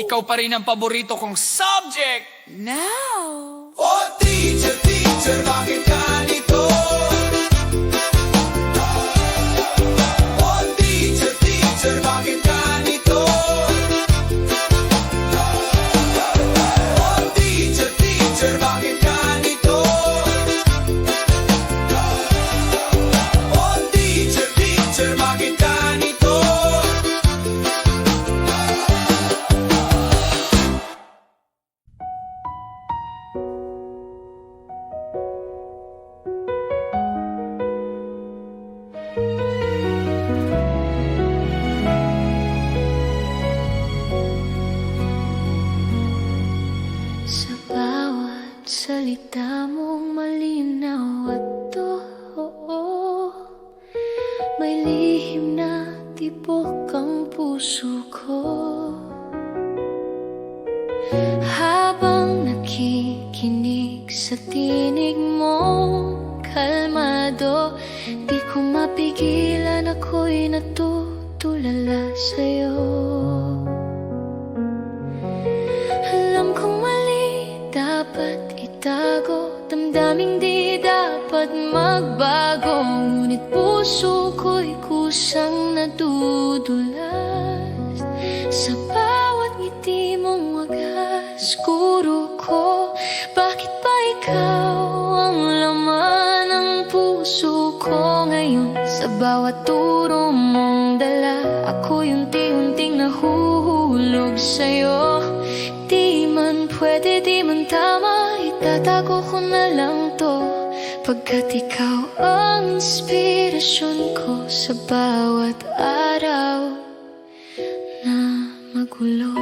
ikaw pa rin ang paborito kong subject. Now. Oh teacher, teacher, bakit ganito? Oh teacher, teacher, bakit ganito? Oh teacher, teacher, bakit ganito? Oh teacher, teacher, bakit ganito? Sa bawat salita mong malinaw at totoo, may lihim na tibok ang puso ko. Habang nakikinig sa tinig mong kalmado, di ko mapigilan, ako'y natutulala sa'yo. Alam kong mali, dapat itago, damdaming di dapat magbago, ngunit puso ko'y kusang nadudulas sa bawat ngiti mong wagas. Guro ko, bakit ba ikaw ang laman ng puso ko ngayon? Sa bawat turo mong dala, ako unti-unting nahuhulog sa'yo. Di man pwede, di man tama, itatago ko na lang to, pagkat ikaw ang inspirasyon ko sa bawat araw na magulo.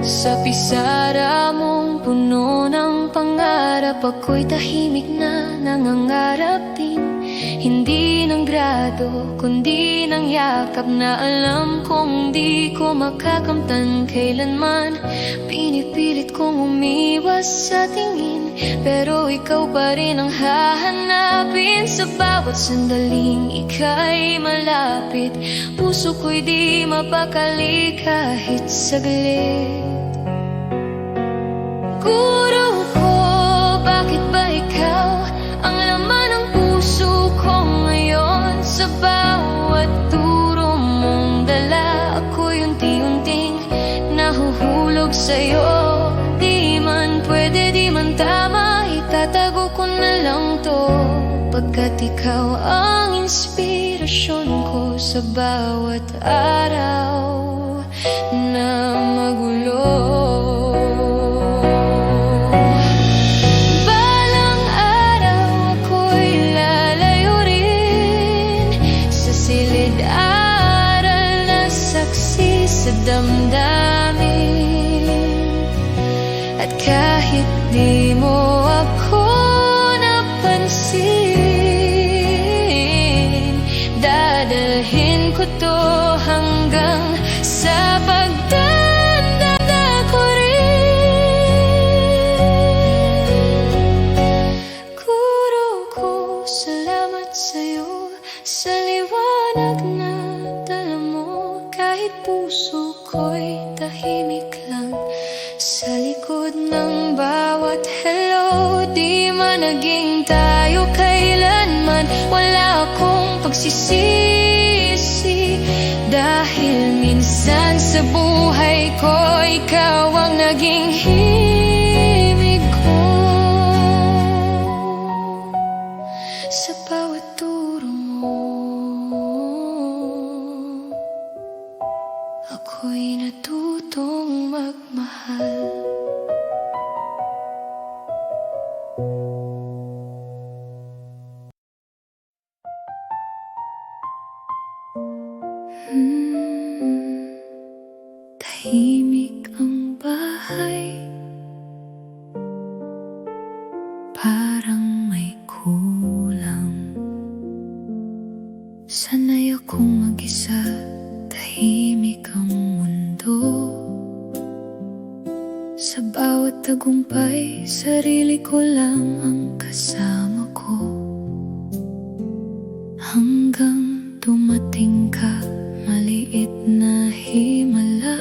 Sa pisara mong puno ng pangarap, ako'y tahimik na nangangarap din. Hindi ng grado, kundi ng yakap na alam kong di ko makakamtan kailanman. Pinipilit kong umiwas sa tingin, pero ikaw pa rin ang hahanapin. Sa bawat sandaling ika'y malapit, puso ko'y di mapakali kahit saglit. Guro ko, bakit ba ikaw ang laman ng puso ko ngayon? Sa bawat turo mong dala, ako'y unti-unting nahuhulog sa'yo. Di man pwede, di man tama, itatago ko na lang to, pagkat ikaw ang inspirasyon ko sa bawat araw na magulo. sa damdamin. At kahit di mo ako napansin, dadalhin ko to hanggang sa pagtanda ko rin. Guro ko, salamat sa'yo sa liwanag na dala mo. Kahit puso ko'y tahimik lang sa likod ng bawat hello. Di man naging tayo kailanman, wala akong pagsisisi. Dahil minsan sa buhay ko, ikaw ang naging himig ko. Sa bawat turo mo, ako'y natutong magmahal. Tahimik ang bahay, parang may kulang. Sanay akong mag-isa, tahimik ang mundo. Sa bawat tagumpay, sarili ko lang ang kasama ko. Hanggang dumating ka, maliit na himala.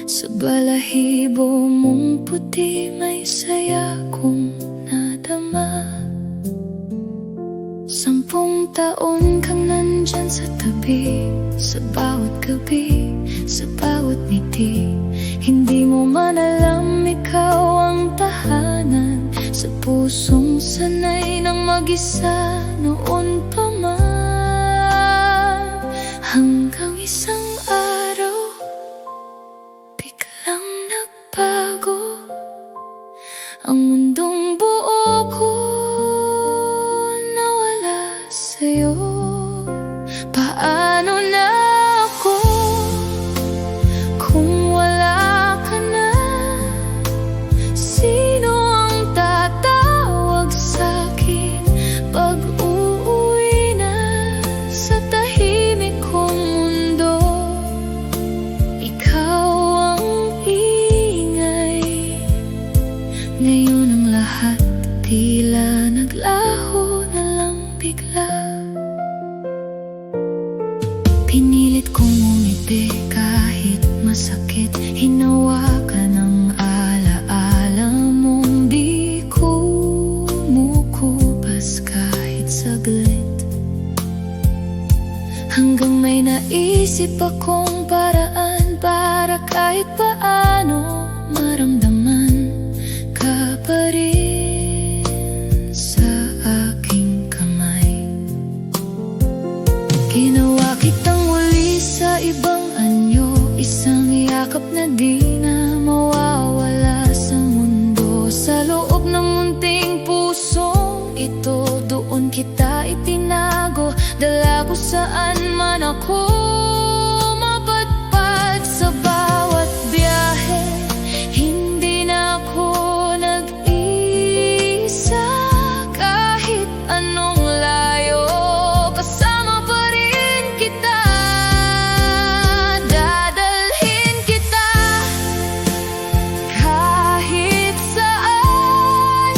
Sa balahibo mong puti, may saya kong nadama. 10 taon kang nandyan sa tabi, sa bawat gabi, sa bawat ngiti. Hindi mo man alam, ikaw ang tahanan sa pusong sanay ng mag-isa noon pa man. Hanggang isang araw, biglang nagbago ang mundong buo ko. Nawala sa'yo, paano na ako kung wala ka na? Sino ang tatawag sa'kin pag uuwi na sa tahimik kong mundo? Ikaw ang ingay. Ngayon ang lahat tila naglaho na lang bigla. Pinilit kong umiti kahit masakit. Hinawakan ang alaala mong di kumukupas kahit saglit. Hanggang may naisip akong paraan para kahit paano maramdaman ka pa rin sa aking kamay. Ginawa kitang muli sa ibang anyo, isang yakap na di na mawawala sa mundo. Sa loob ng munting pusong ito, doon kita itinago. Dala ko saan man ako mapadpad. Sa bawat biyahe, hindi na ako nag-iisa. Kahit anong layo, kasama pa rin kita. Dadalhin kita kahit saan,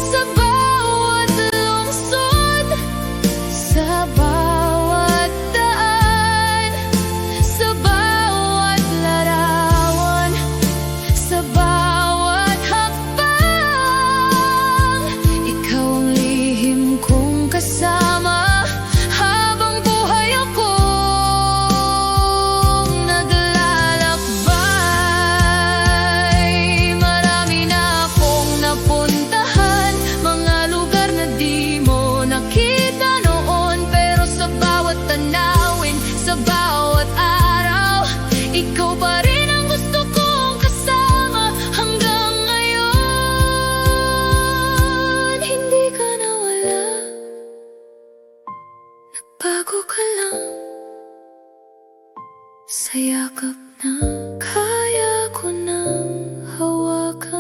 sa bawat lungsod, sa bawat daan, sa bawat larawan, sa bawat hakbang. Ikaw ang lihim kong kasama habang buhay akong naglalakbay. Marami na akong napuntahan, mga lugar na di mo nakita noon. Pero sa bawat tanawin, sa bawat araw, ikaw pa rin ang gusto kong kasama hanggang ngayon. Hindi ka nawala, nagbago ka lang sa yakap na kaya ko nang hawakan.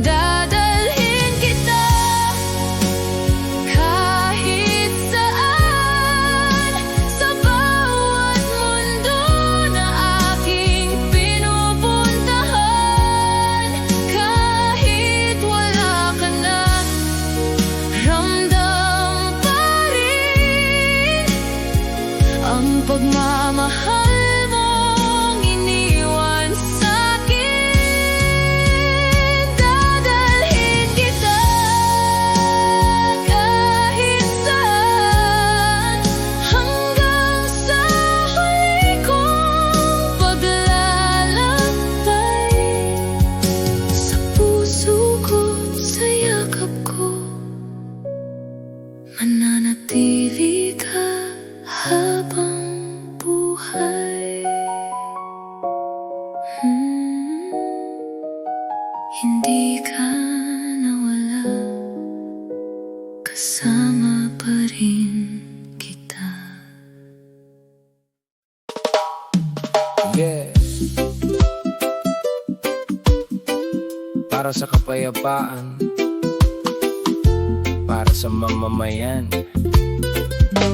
Dadalhin kita kahit saan, sa bawat mundo na aking pinupuntahan. Kahit wala ka na, ramdam pa rin ang pagmamahal mong iniwan sa'kin. Dadalhin kita kahit saan, hanggang sa huli kong paglalakbay. Sa puso ko, sa yakap ko, mananatili ka habang buhay. Hindi ka nawala, kasama pa rin kita. Yeah. Para sa kapayapaan, para sa mamamayan.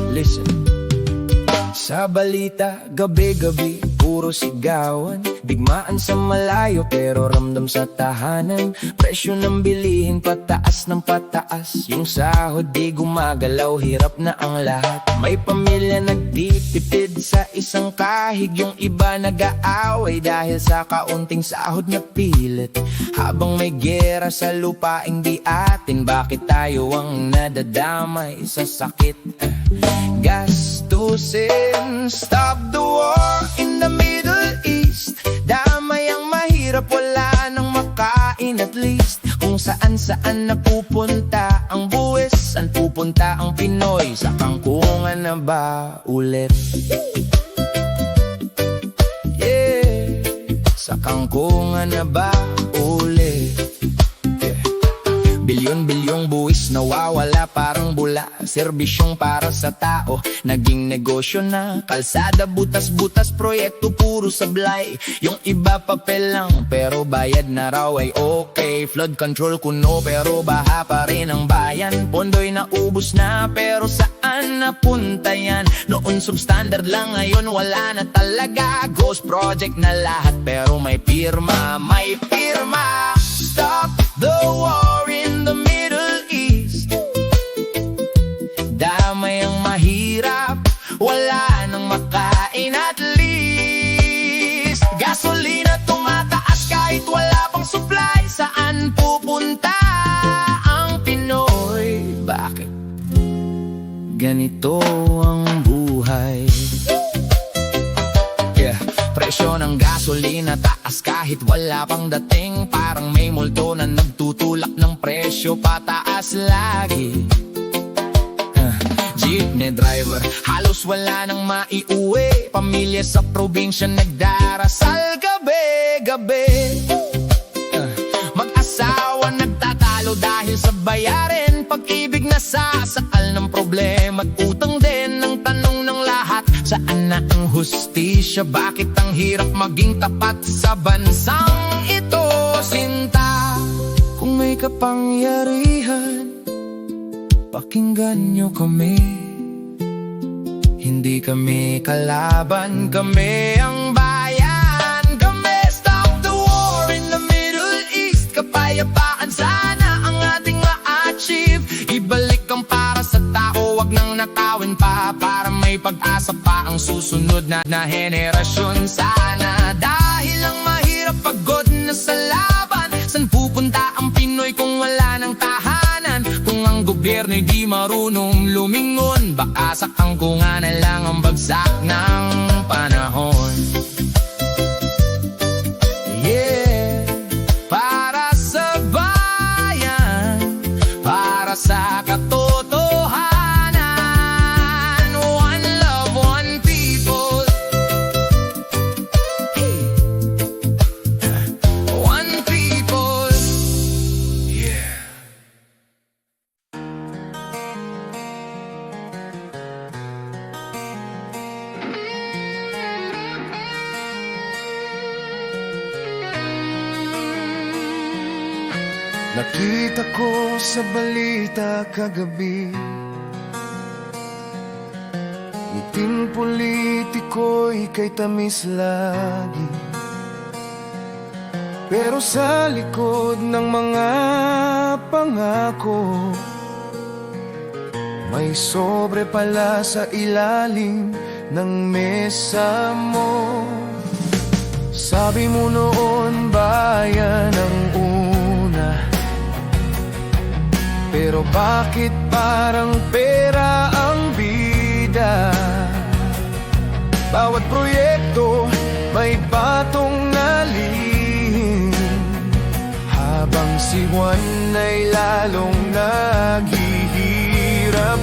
Listen. Sa balita, gabi-gabi, puro sigawan. Bigmaan sa malayo pero ramdam sa tahanan. Presyo ng bilihin pataas ng pataas. Yung sahod di gumagalaw, hirap na ang lahat. May pamilya nagtitipid sa isang kahig. Yung iba nag-aaway dahil sa kaunting sahod na pilit. Habang may gera sa lupaing di atin, bakit tayo ang nadadamay sa sakit? Gastusin, stop the war in the Middle East. Damay ang mahirap, wala nang makain at least. Kung saan-saan napupunta ang buwis, saan pupunta ang Pinoy? Sa kangkungan na ba ulit? Yeah, sa kangkungan na ba ulit? Bilyon-bilyong buwis nawawala parang bula. Serbisyong para sa tao, naging negosyo na. Kalsada, butas-butas, proyekto puro sablay. Yung iba papel lang, pero bayad na raw ay okay. Flood control kuno, pero baha pa rin ang bayan. Pondo'y naubos na, pero saan napunta yan? Noon substandard lang, ngayon wala na talaga. Ghost project na lahat, pero may pirma, may pirma. Stop the war in the Middle East. Damay ang mahirap, wala nang makain at least. Gasolina tumataas kahit wala pang supply. Saan pupunta ang Pinoy? Bakit ganito ang buhay? Presyo ng gasolina taas kahit wala pang dating. Parang may multo na nagtutulak ng presyo pataas lagi. Jeepney driver, halos wala nang maiuwi. Pamilya sa probinsya nagdarasal gabi-gabi. Mag-asawa nagtatalo dahil sa bayarin. Pag-ibig na sasakal ng problema at utang din. Ang tanong ng lahat, saan na ang hustisya? Bakit ang hirap maging tapat sa bansang ito? Sinta, kung may kapangyarihan, pakinggan nyo kami. Hindi kami kalaban, kami ang bayan. Kami stop the war in the Middle East. Kapayapaan sana ang ating ma-achieve. Ibalik ang para sa tao, wag nang natawin pa. Para may pag-asa pa ang susunod na henerasyon sana. Dahil ang mahirap, pagod na sa laban. San pupunta ang Pinoy kung wala ng tahanan? Kung ang gobyerno'y di marunong lumingon, baka sa kangkungan na lang ang bagsak ng panahon. Yeah, para sa bayan, para sa katotohanan. One love, one people. One people. Yeah. Nakita ko sa balita kagabi, ngiting politiko'y kay tamis lagi. Pero sa likod ng mga pangako, may sobre pala sa ilalim ng mesa mo. Sabi mo noon bayan ang una, pero bakit parang pera ang bida? Bawat proyekto may patong na lihim, habang si Juan ay lalong naghihirap.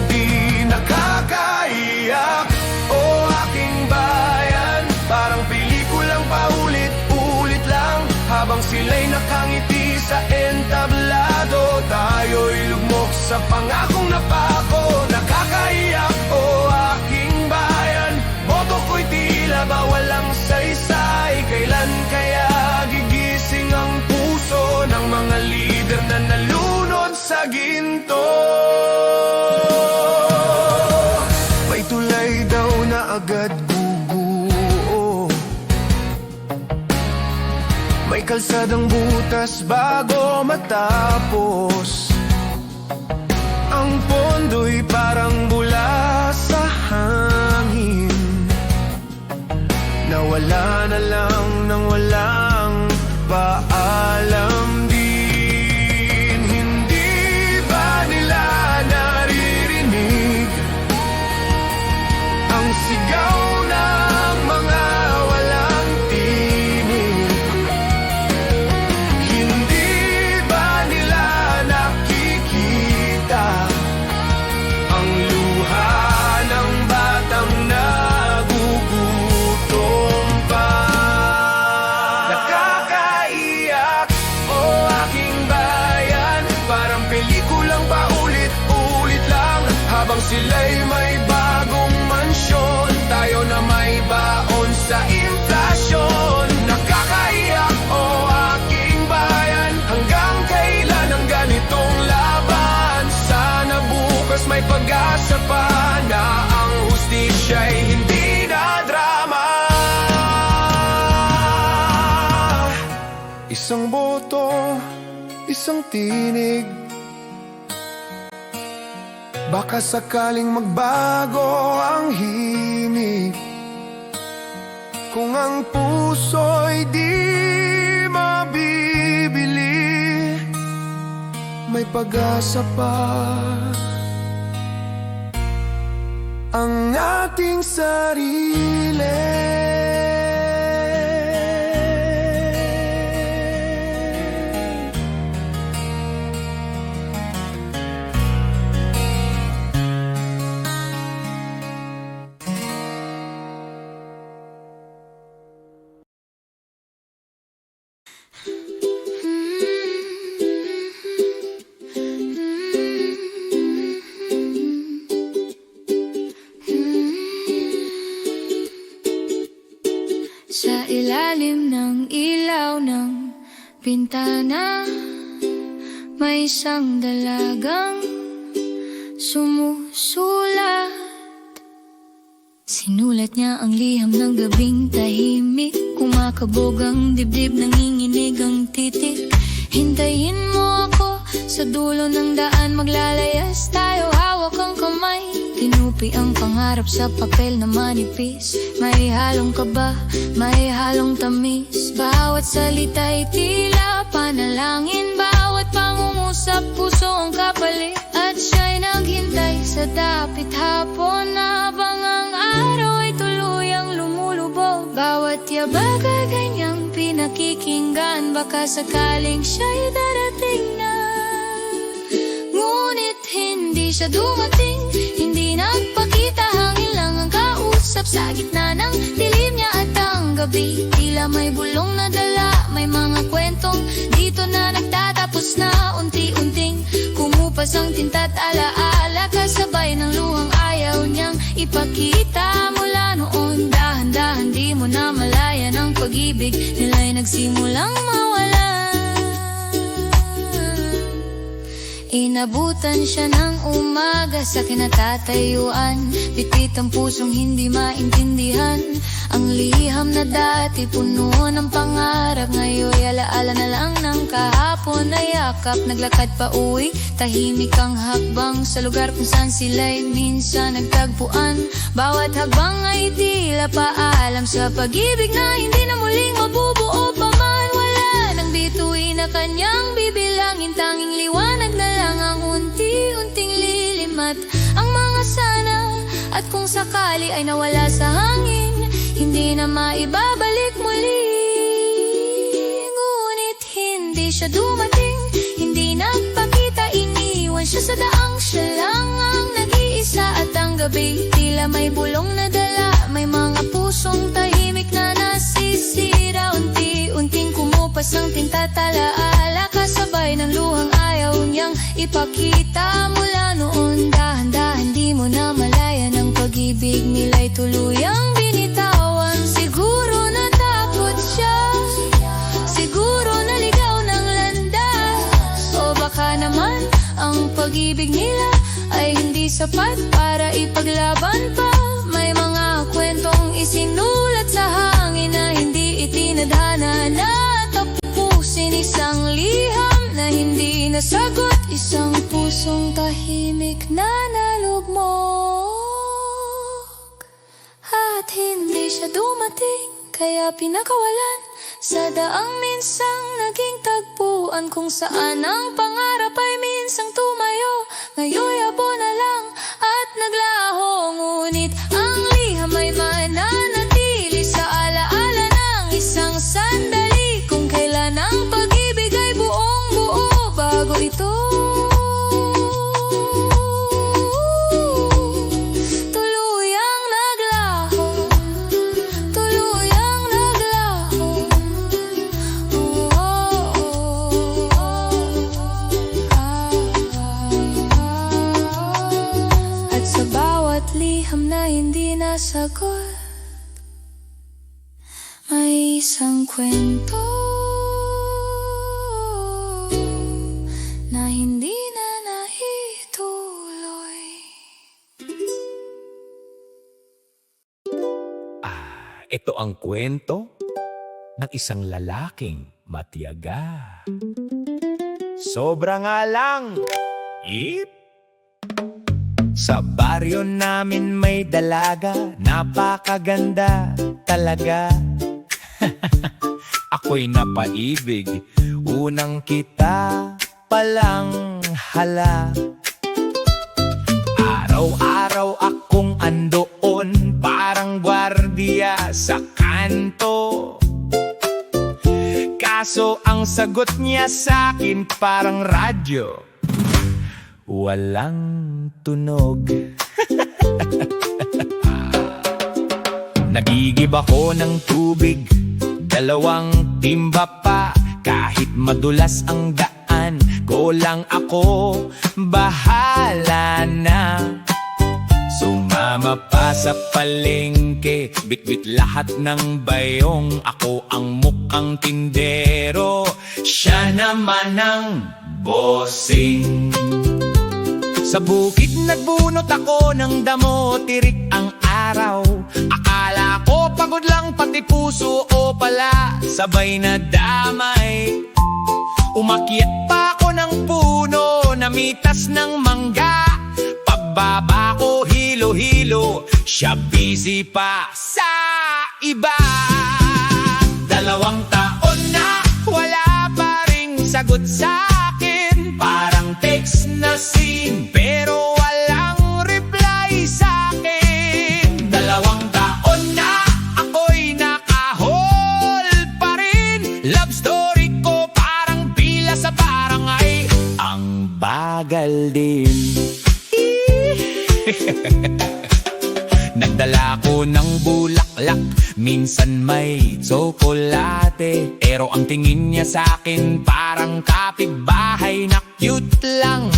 Di nakakaiyak, o aking bayan, parang pelikulang paulit-ulit lang. Habang sila'y nakangiti sa entablado, tayo'y lugmok sa pangakong napako. Nakakaiyak, o aking bayan, boto ko'y tila ba walang saysay. Kailan kaya gigising ang puso ng mga lider na nalunod sa ginto? May tulay daw na agad guguo, may kalsadang butas bago matapos. Ang pondo'y parang bula sa hangin, nawala na lang nang walang paalam din. Hindi ba nila naririnig ang sigaw ng mga walang tinig? Hindi ba nila nakikita ang luha ng batang nagugutom pa? Nakakaiyak, o aking bayan, parang pelikulang paulit-ulit lang. Habang sila'y may bagong mansyon, tayo na may baon sa inflasyon. Nakakaiyak, o aking bayan, hanggang kailan ang ganitong laban? Sana bukas may pag-asa pa na ang hustisya'y hindi na drama. Isang boto, isang tinig, baka sakaling magbago ang himig. Kung ang puso'y di mabibili, may pag-asa pa. Ang ating sarili. Sa ilalim ng ilaw ng bintana, may isang dalagang sumusulat. Sinulat niya ang liham ng gabing tahimik, kumakabog ang dibdib, nanginginig ang titik. Hintayin mo ako sa dulo ng daan, maglalayas tayo, hawak ang kamay. Tinupi ang pangarap sa papel na manipis, may halong kaba, may halong tamis. Bawat salita'y tila panalangin, bawat pangungusap puso ang kapalit. At siya'y naghintay sa dapit hapon, habang ang araw ay tuluyang lumulubog. Bawat yabag ay kanyang pinakikinggan, baka sakaling siya'y darating na. Ngunit hindi siya dumating, hindi nagpakita, hangin lang ang kausap. Sa gitna ng dilim niya at ang gabi, tila may bulong na dala, may mga kwentong dito na nagtatapos na. Unti-unting kumupas ang tinta't alaala, kasabay ng luhang ayaw niyang ipakita. Mula noon, dahan-dahan di mo na malaya ng pag-ibig nila'y nagsimulang mawala. Inabutan siya ng umaga sa kinatatayuan. Bitbit ang pusong hindi maintindihan. Ang liham na dati puno ng pangarap, ngayon alaala na lang ng kahapon na yakap. Naglakad pa uwi, tahimik ang hakbang sa lugar kung saan sila'y minsan nagtagpuan. Bawat hakbang ay tila paalam sa pag-ibig na hindi na muling mabubuo pa man. Wala nang bituin na kanyang bibilangin, tanging liwanag na lang ang unti-unting lilim. At ang mga sana at kung sakali ay nawala sa hangin, hindi na maibabalik muli. Ngunit hindi siya dumating, hindi nagpakita, iniwan siya sa daang. Siya lang ang nag-iisa at ang gabi tila may bulong na dala. May mga pusong tahimik na nasisira, unti-unting kumupas ang tinta, talaala kasabay ng luhang ayaw niyang ipakita. Mula noon dahan-dahan di mo na malaya ng pag-ibig nila'y tuluyang binitawan. Siguro natakot siya, siguro naligaw ng landas, o baka naman ang pag-ibig nila ay hindi sapat para ipaglaban pa. May mga kwentong isinulat sa hangin na hindi itinadhana na tapusin. Isang liham na hindi nasagot, isang pusong tahimik na nalugmok. At hindi siya dumating, kaya pinakawalan sa daang minsang naging tagpuan. Kung saan ang pangarap ay minsang tumayo, ngayon yabo na lang at naglaho. Ngunit ang liham ay mananatili sa alaala ng isang sandali, kung kailan ang pag-ibig ay buong buo bago ito tuluyang naglaho, tuluyang naglaho. At sa bawat liham na hindi nasagot, may isang kwento na hindi na naituloy. Ito ang kwento ng isang lalaking matiyaga. Sobra nga lang! Ip! Sa baryo namin may dalaga, napakaganda talaga. Ako'y napaibig, unang kita palang hala. Araw-araw akong andoon, parang gwardiya sa kanto. Kaso ang sagot niya sa'kin parang radyo, walang tunog. Nagigib ako ng tubig, 2 timba pa. Kahit madulas ang daan, go lang ako, bahala na. Sumama pa sa palengke, bitbit lahat ng bayong. Ako ang mukhang tindero, siya naman ang bossing. Sa bukid nagbunot ako ng damo, tirik ang araw. Akala ko pagod lang, pati puso o pala sabay na damay. Umakyat pa ako ng puno, namitas ng mangga. Pagbaba ko hilo-hilo, siya busy pa sa iba. 2 taon na wala pa ring sagot sa akin, parang text na scene pero walang reply sa akin. 2 taon na ako'y naka-hold pa rin. Love story ko parang pila sa barangay, ang bagal din. Nagdala ko ng bulaklak, minsan may tsokolate, pero ang tingin niya sa'kin parang kapitbahay na cute lang.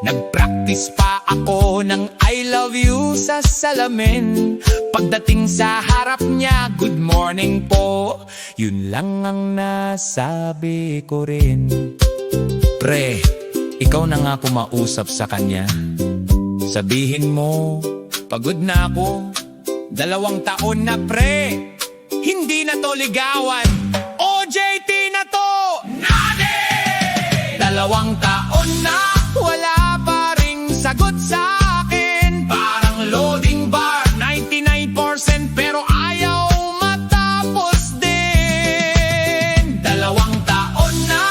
Nag-practice pa ako ng I love you sa salamin. Pagdating sa harap niya, good morning po, yun lang ang nasabi ko rin. Pre, ikaw na nga pumausap sa kanya. Sabihin mo, pagod na ako, 2 taon na pre, hindi na to ligawan, OJT na to, nade! 2 taon na, wala pa ring sagot sa akin. Parang loading bar, 99% pero ayaw matapos din. 2 taon na,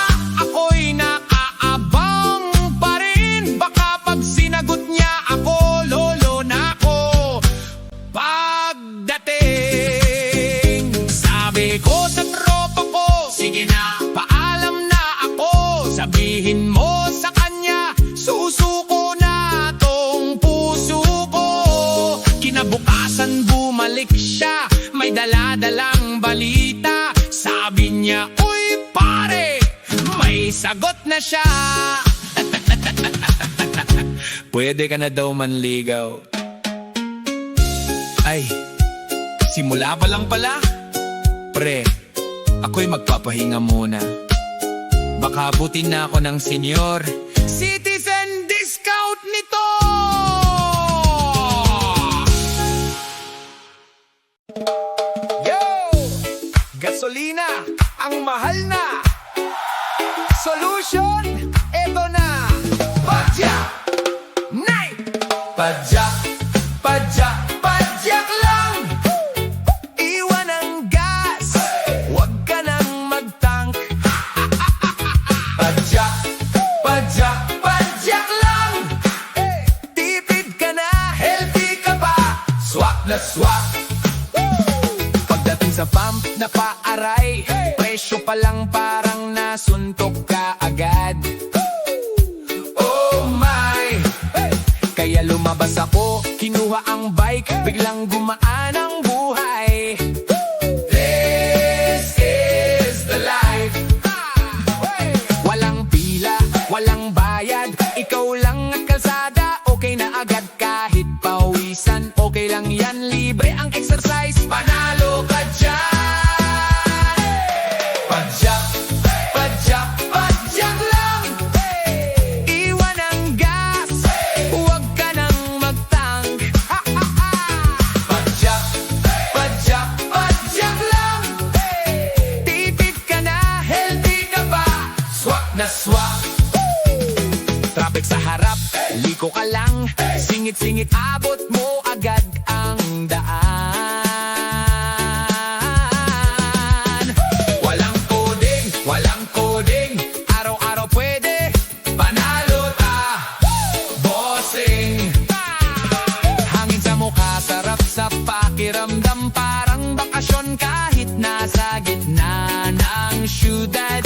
ako'y nakaabang pa rin. Baka pag sinagot niya ako, lolo na ako pagdating. Sabi ko sa tropa ko, sige na, paalam na ako. Sabihin mo sa kanya, susuko na tong puso ko. Kinabukasan bumalik siya, may dala-dalang balita. Sabi niya, uy pare, may sagot na siya. Pwede ka na daw manligaw. Ay, simula pa lang pala. Pre, ako'y magpapahinga muna. Baka abutin na ako ng senyor. Citizen discount nito! Yo! Gasolina, ang mahal na. Solution, eto na. Padyak! Night! Padyak, padyak, padyak lang. Iwan ang gas, huwag ka nang mag-tank. Padyak, padyak, padyak lang. Tipid ka na, healthy ka pa. Swak na swak. Pagdating sa pump na paaray, presyo pa lang parang nasuntok ka agad. Oh my! Kaya lumabas ako, kinuha ang bike, biglang gumaan ang buhay. This is the life. Walang pila, walang bayad, ikaw lang at kalsada, okay na agad kahit pawisan. Okay lang yan, libre ang exercise, panalo ka dyan. Padyak, padyak, padyak lang. Iwan ang gas, huwag ka nang mag-tank. Padyak, padyak, padyak lang. Tipid ka na, healthy ka pa. Swak na swak. Traffic sa harap, liko ka lang. Singit-singit, abot mo agad ang daan. Walang coding, walang coding. Araw-araw pwede, panalo ta, bossing. Hangin sa mukha, sarap sa pakiramdam. Parang bakasyon kahit nasa gitna ng syudad.